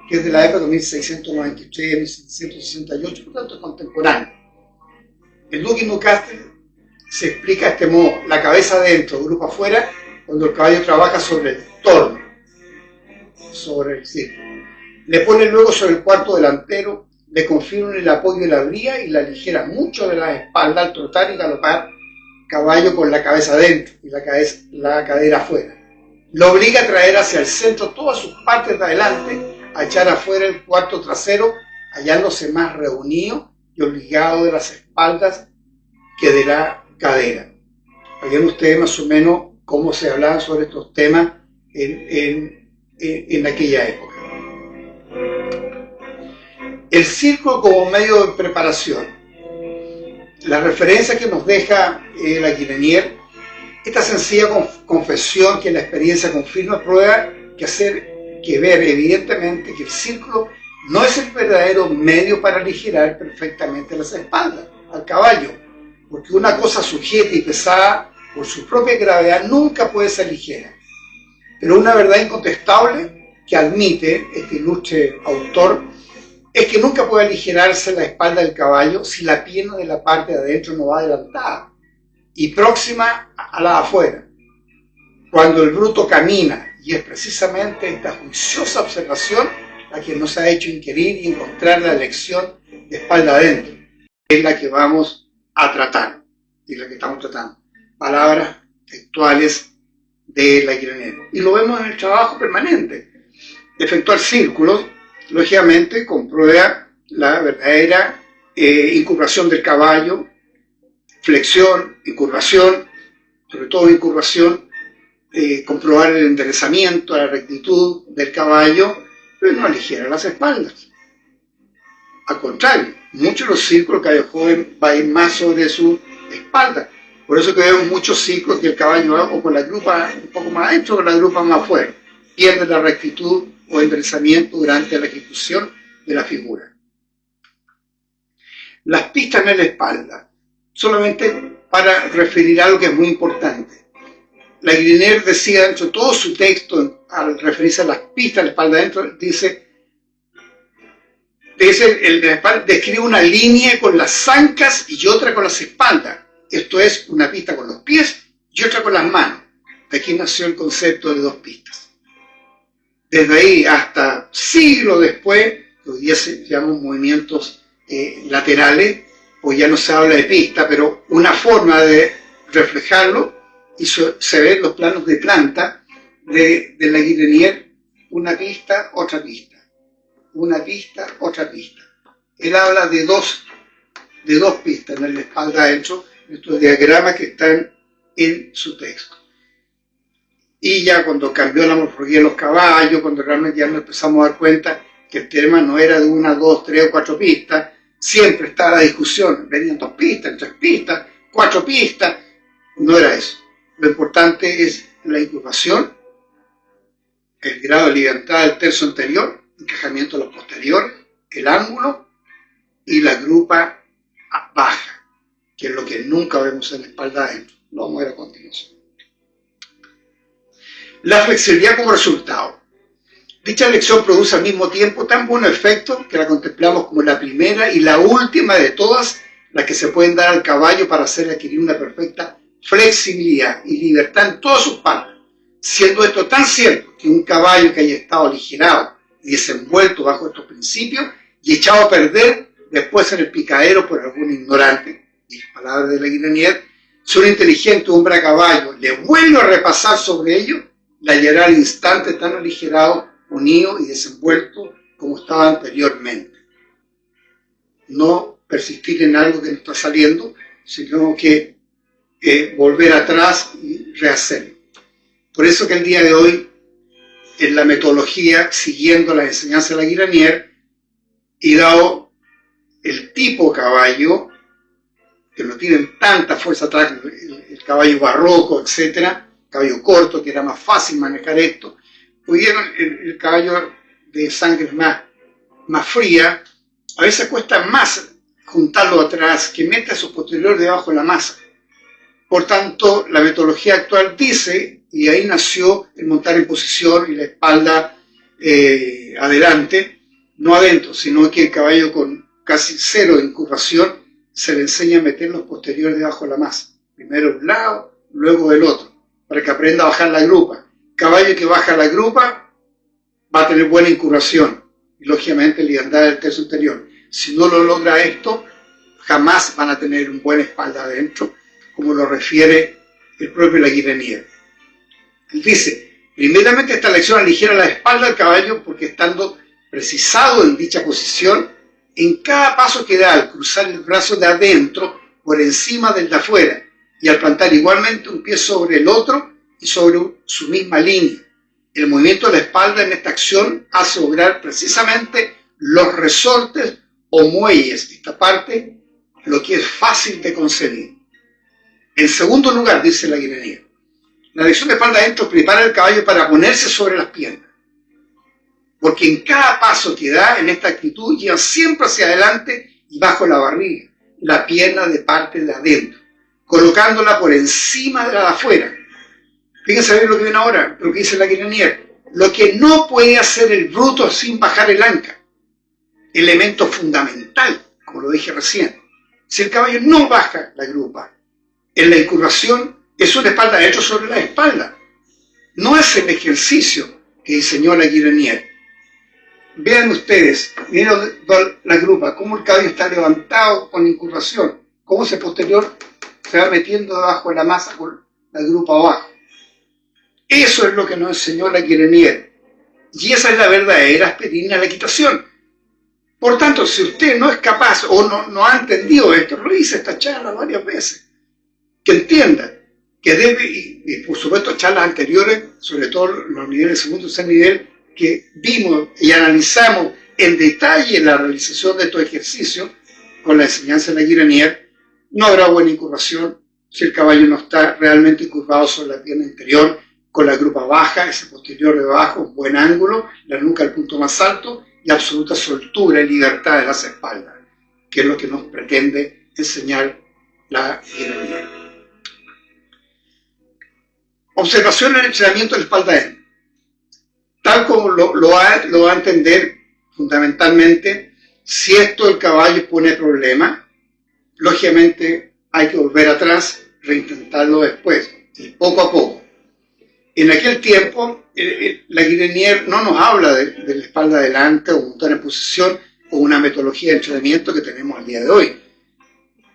que es de la época de 1693 a 1668, por tanto es contemporáneo. El duque de Newcastle se explica de este modo: la cabeza adentro, grupo afuera, cuando el caballo trabaja sobre el torno, sobre el círculo. Le pone luego sobre el cuarto delantero, le confirma el apoyo de la bría y la aligera mucho de la espalda al trotar y galopar, caballo con la cabeza adentro y la cadera afuera. Lo obliga a traer hacia el centro todas sus partes de adelante, a echar afuera el cuarto trasero, hallándose más reunido y obligado de las espaldas que de la cadera. Vean ustedes más o menos cómo se hablaban sobre estos temas en aquella época. El círculo como medio de preparación. La referencia que nos deja la Guirinier, esta sencilla confesión que la experiencia confirma, prueba que ver evidentemente que el círculo no es el verdadero medio para aligerar perfectamente las espaldas al caballo, porque una cosa sujeta y pesada por su propia gravedad nunca puede ser ligera. Pero una verdad incontestable que admite este ilustre autor es que nunca puede aligerarse la espalda del caballo si la pierna de la parte de adentro no va adelantada y próxima a la de afuera. Cuando el bruto camina, y es precisamente esta juiciosa observación la que nos ha hecho inquirir y encontrar la lección de espalda adentro, es la que vamos a tratar, y la que estamos tratando. Palabras textuales de la Guirinier. Y lo vemos en el trabajo permanente. Efectuar círculos, lógicamente, comprueba la verdadera incurvación del caballo, flexión, incurvación, sobre todo incurvación, comprobar el enderezamiento, la rectitud del caballo, pero no aligera las espaldas. Al contrario, muchos de los círculos que el caballo joven va a ir más sobre su espalda. Por eso que vemos muchos ciclos que el caballo va o con la grupa un poco más adentro o con la grupa más afuera. Pierde la rectitud o enderezamiento durante la ejecución de la figura. Las pistas en la espalda, solamente para referir algo que es muy importante. La Guirinier decía dentro de todo su texto, al referirse a las pistas en la espalda adentro, describe una línea con las ancas y otra con las espaldas. Esto es una pista con los pies y otra con las manos. De aquí nació el concepto de dos pistas. Desde ahí hasta siglos después, que hoy día se llaman movimientos laterales, pues ya no se habla de pista, pero una forma de reflejarlo, y se ven los planos de planta de la Guirinier, una pista, otra pista, una pista, otra pista. Él habla de dos pistas en la espalda adentro, estos diagramas que están en su texto. Y ya cuando cambió la morfología de los caballos, cuando realmente ya nos empezamos a dar cuenta que el tema no era de una, dos, tres o cuatro pistas, siempre estaba la discusión, venían dos pistas, tres pistas, cuatro pistas, no era eso. Lo importante es la incurvación, el grado de libertad del tercio anterior, encajamiento de los posteriores, el ángulo y la grupa baja, que es lo que nunca vemos en la espalda adentro. Lo vamos a ver a continuación. La flexibilidad como resultado. Dicha lección produce al mismo tiempo tan buen efecto que la contemplamos como la primera y la última de todas las que se pueden dar al caballo para hacer adquirir una perfecta flexibilidad y libertad en todas sus partes, siendo esto tan cierto que un caballo que haya estado aligerado y desenvuelto bajo estos principios y echado a perder después en el picadero por algún ignorante, y las palabras de la Guirinier, si un inteligente hombre a caballo le vuelve a repasar sobre ello, la hallará al instante tan aligerado, unido y desenvuelto como estaba anteriormente. No persistir en algo que no está saliendo, sino que volver atrás y rehacerlo. Por eso que el día de hoy, en la metodología, siguiendo la enseñanza de la Guirinier, y dado el tipo de caballo, que no tienen tanta fuerza atrás, el caballo barroco, etcétera, caballo corto, que era más fácil manejar esto, pudieron el caballo de sangre más fría, a veces cuesta más juntarlo atrás que mete a su posterior debajo de la masa. Por tanto, la metodología actual dice, y ahí nació el montar en posición y la espalda adelante, no adentro, sino que el caballo con casi cero de incurvación se le enseña a meter los posteriores debajo de la masa. Primero de un lado, luego del otro, para que aprenda a bajar la grupa. Caballo que baja la grupa va a tener buena incurvación y lógicamente liviandad del tercio anterior. Si no lo logra esto, jamás van a tener una buena espalda adentro, como lo refiere el propio la Guirinier. Él dice, primeramente esta lección aligera la espalda del caballo porque estando precisado en dicha posición, en cada paso que da al cruzar el brazo de adentro por encima del de afuera y al plantar igualmente un pie sobre el otro y sobre su misma línea. El movimiento de la espalda en esta acción hace obrar precisamente los resortes o muelles. Esta parte lo que es fácil de conseguir. En segundo lugar, dice la guinería, la dirección de espalda adentro prepara al caballo para ponerse sobre las piernas, porque en cada paso que da en esta actitud lleva siempre hacia adelante y bajo la barriga, la pierna de parte de adentro, colocándola por encima de la de afuera. Fíjense bien lo que viene ahora, lo que dice la guinería, lo que no puede hacer el bruto sin bajar el anca, elemento fundamental, como lo dije recién. Si el caballo no baja la grupa en la incurvación, es una espalda adentro sobre la espalda. No es el ejercicio que diseñó la guinería. Vean ustedes, miren la grupa, cómo el caballo está levantado con incurvación, cómo ese posterior se va metiendo debajo de la masa con la grupa abajo. Eso es lo que nos enseñó la guinería. Y esa es la verdadera aspirina de la equitación. Por tanto, si usted no es capaz o no ha entendido esto, revise esta charla varias veces, que entienda que debe, y por supuesto charlas anteriores, sobre todo los niveles segundo y tercer nivel, que vimos y analizamos en detalle la realización de estos ejercicios con la enseñanza de la guinería, no habrá buena incurvación si el caballo no está realmente incurvado sobre la pierna interior, con la grupa baja, ese posterior de abajo, buen ángulo, la nuca al punto más alto y absoluta soltura y libertad de las espaldas, que es lo que nos pretende enseñar la guinería. Observación en el entrenamiento de la espalda adentro. Tal como lo va a entender fundamentalmente, si esto el caballo pone problema, lógicamente hay que volver atrás, reintentarlo después, y poco a poco. En aquel tiempo, la guinería no nos habla de la espalda adelante o montar en posición o una metodología de entrenamiento que tenemos al día de hoy.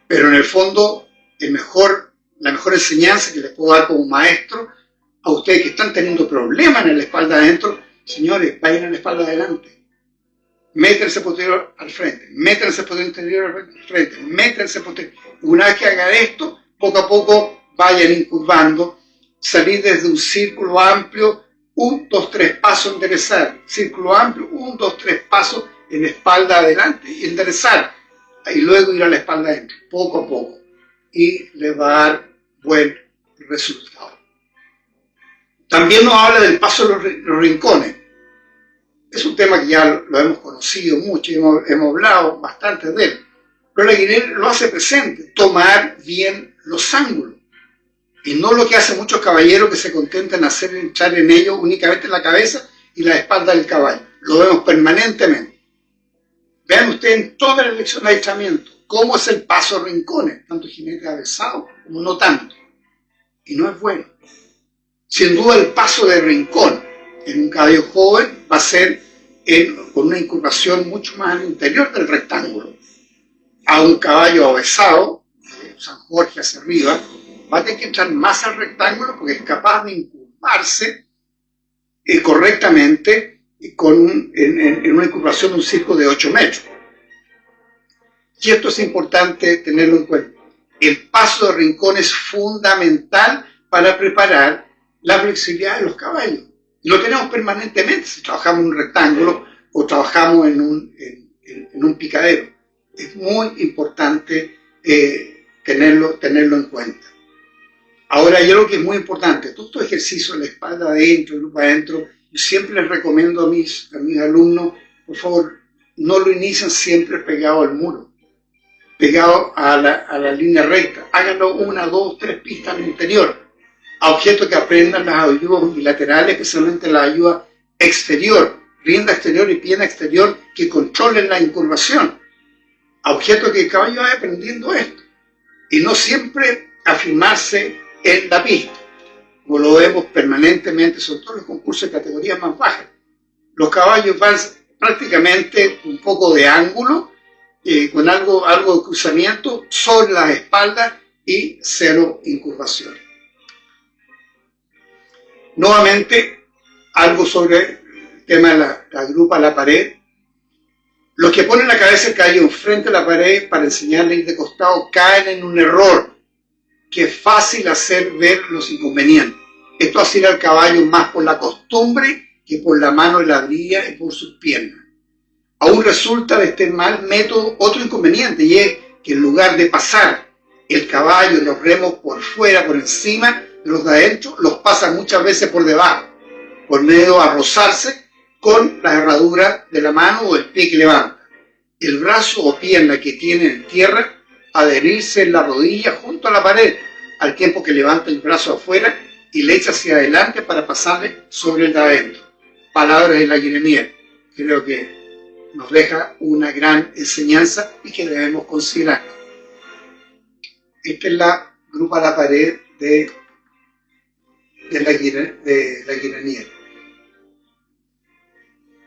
Pero en el fondo, la mejor enseñanza que les puedo dar como maestro a ustedes que están teniendo problemas en la espalda adentro, señores, vayan a la espalda adelante. Métanse posterior al frente, métanse posterior interior al frente, métanse posterior. Una vez que hagan esto, poco a poco vayan incurvando, salir desde un círculo amplio, 1, 2, 3 pasos, enderezar. Círculo amplio, 1, 2, 3 pasos en espalda adelante y enderezar. Y luego ir a la espalda adentro, poco a poco. Y le va a dar buen resultado. También nos habla del paso de los rincones. Es un tema que ya lo hemos conocido mucho y hemos hablado bastante de él. Pero la guinería lo hace presente, tomar bien los ángulos. Y no lo que hacen muchos caballeros que se contentan hacer entrar en ellos únicamente la cabeza y la espalda del caballo. Lo vemos permanentemente. Vean ustedes en todas las lecciones de adiestramiento cómo es el paso de rincones, tanto jinete avesado como no tanto. Y no es bueno. Sin duda el paso de rincón en un caballo joven va a ser con una incurvación mucho más al interior del rectángulo. A un caballo avesado, San Jorge hacia arriba, va a tener que entrar más al rectángulo porque es capaz de incurvarse correctamente en una incurvación de un círculo de 8 metros. Y esto es importante tenerlo en cuenta. El paso de rincón es fundamental para preparar la flexibilidad de los caballos. Y lo tenemos permanentemente si trabajamos en un rectángulo o trabajamos en un picadero. Es muy importante tenerlo en cuenta. Ahora, hay algo que es muy importante. Todos estos ejercicios de la espalda adentro, el grupo adentro, yo siempre les recomiendo a mis alumnos, por favor, no lo inicien siempre pegado al muro, pegado a la línea recta. Háganlo 1, 2, 3 pistas en el interior, a objeto que aprendan las ayudas bilaterales, especialmente la ayuda exterior, rienda exterior y pierna exterior, que controlen la incurvación, a objeto que el caballo vaya aprendiendo esto, y no siempre afirmarse en la pista, como lo vemos permanentemente, sobre todo en los concursos de categorías más bajas. Los caballos van prácticamente un poco de ángulo, con algo de cruzamiento sobre las espaldas y cero incurvación. Nuevamente, algo sobre el tema de la grupa a la pared. Los que ponen la cabeza del caballo enfrente a la pared para enseñarle a ir de costado caen en un error que es fácil hacer ver los inconvenientes. Esto hace ir al caballo más por la costumbre que por la mano de la brida y por sus piernas. Aún resulta de este mal método otro inconveniente, y es que en lugar de pasar el caballo y los remos por fuera, por encima de los de adentro, los pasa muchas veces por debajo, por medio a rozarse con la herradura de la mano o el pie que levanta. El brazo o pierna que tiene en tierra, adherirse en la rodilla junto a la pared, al tiempo que levanta el brazo afuera y le echa hacia adelante para pasarle sobre el de adentro. Palabras de la Guilenier. Creo que nos deja una gran enseñanza y que debemos considerar. Esta es la grupa a la pared de la Guilenier.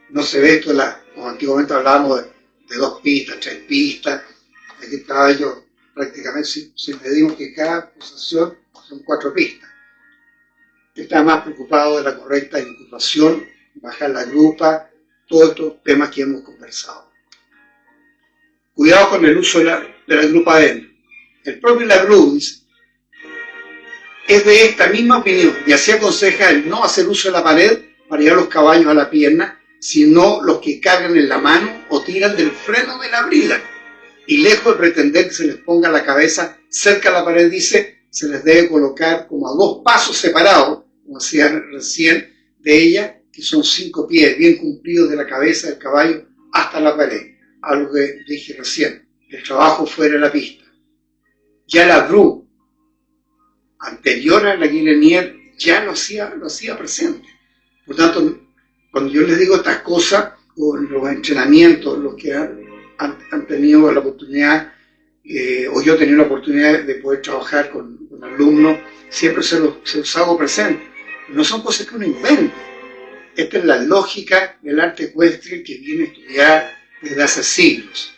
No se ve esto, como antiguamente hablábamos de 2 pistas, 3 pistas. Aquí el caballo prácticamente, si medimos que cada pulsación son 4 pistas. Está más preocupado de la correcta incubación, bajar la grupa, todos estos temas que hemos conversado. Cuidado con el uso de la grupa adentro. El propio Lagruz es de esta misma opinión y así aconseja el no hacer uso de la pared para llevar los caballos a la pierna, sino los que cargan en la mano o tiran del freno de la brida. Y lejos de pretender que se les ponga la cabeza cerca a la pared, dice, se les debe colocar como a 2 pasos separados, como decía recién, de ella, que son 5 pies bien cumplidos de la cabeza del caballo hasta la pared. Algo que dije recién, el trabajo fuera de la pista. Ya la Bru, anterior a la Guilenier, ya lo hacía presente. Por tanto, cuando yo les digo estas cosas, o los entrenamientos, los que han tenido la oportunidad, o yo he tenido la oportunidad de poder trabajar con alumnos, siempre se los hago presente. No son cosas que uno inventa. Esta es la lógica del arte ecuestre que viene a estudiar desde hace siglos.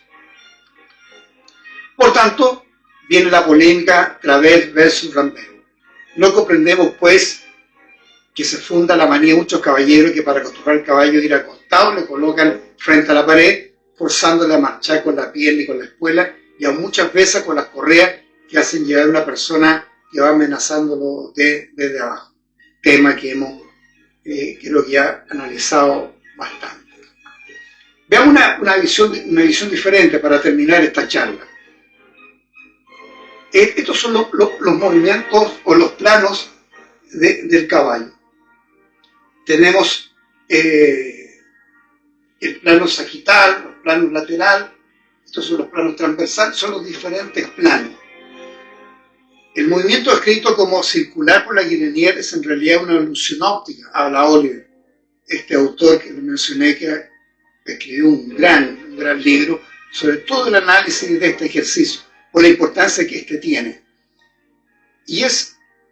Por tanto, viene la polémica Travers versus Rambert. No comprendemos, pues, que se funda la manía de muchos caballeros que para acostumbrar al caballo a ir acostado le colocan frente a la pared, forzándole a marchar con la pierna y con la espuela, y aún muchas veces con las correas que hacen llevar a una persona que va amenazándolo desde abajo. Tema que hemos, creo que ya analizado bastante. Veamos una visión diferente para terminar esta charla. Estos son los movimientos o los planos del caballo. Tenemos el plano sagital, los planos lateral, estos son los planos transversales, son los diferentes planos. El movimiento descrito como circular por la Guilenier es en realidad una ilusión óptica, habla Oliver, este autor que lo mencioné, que escribió un gran libro sobre todo el análisis de este ejercicio, por la importancia que este tiene. Y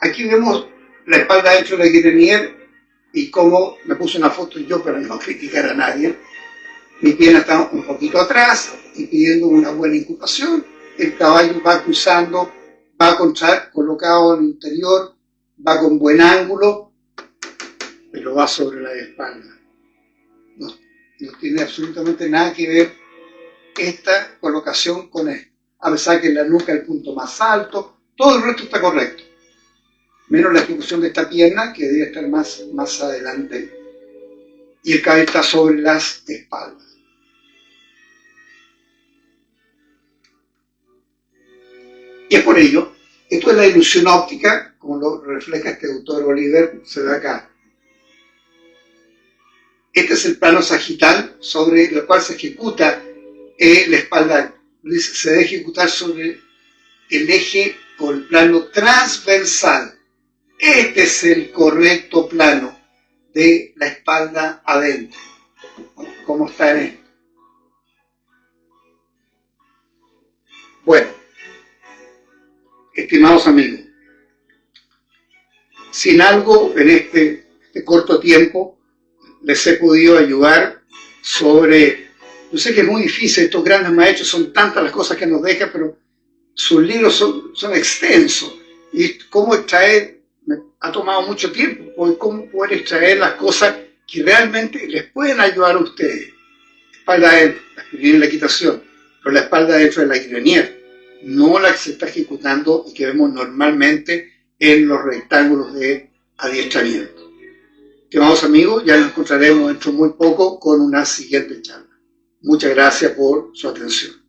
aquí vemos la espalda dentro de la Guilenier y cómo me puse una foto yo para no criticar a nadie. Mi pierna está un poquito atrás, impidiendo una buena incubación. El caballo va cruzando, va colocado en el interior, va con buen ángulo, pero va sobre la espalda. No tiene absolutamente nada que ver esta colocación con esto. A pesar que en la nuca el punto más alto, todo el resto está correcto. Menos la ejecución de esta pierna, que debe estar más adelante. Y el caballo está sobre las espaldas. Y es por ello, esto es la ilusión óptica, como lo refleja este autor Oliver, se ve acá. Este es el plano sagital sobre el cual se ejecuta la espalda. Se debe ejecutar sobre el eje o el plano transversal. Este es el correcto plano de la espalda adentro. ¿Cómo está en esto? Bueno, estimados amigos, si en algo en este corto tiempo les he podido ayudar sobre, yo sé que es muy difícil, estos grandes maestros son tantas las cosas que nos dejan, pero sus libros son extensos, y cómo extraer, me ha tomado mucho tiempo, porque cómo poder extraer las cosas que realmente les pueden ayudar a ustedes. Espalda adentro, la espirina y la equitación, pero la espalda adentro de la Guilenier, no la que se está ejecutando y que vemos normalmente en los rectángulos de adiestramiento. Estimados amigos, ya nos encontraremos dentro de muy poco con una siguiente charla. Muchas gracias por su atención.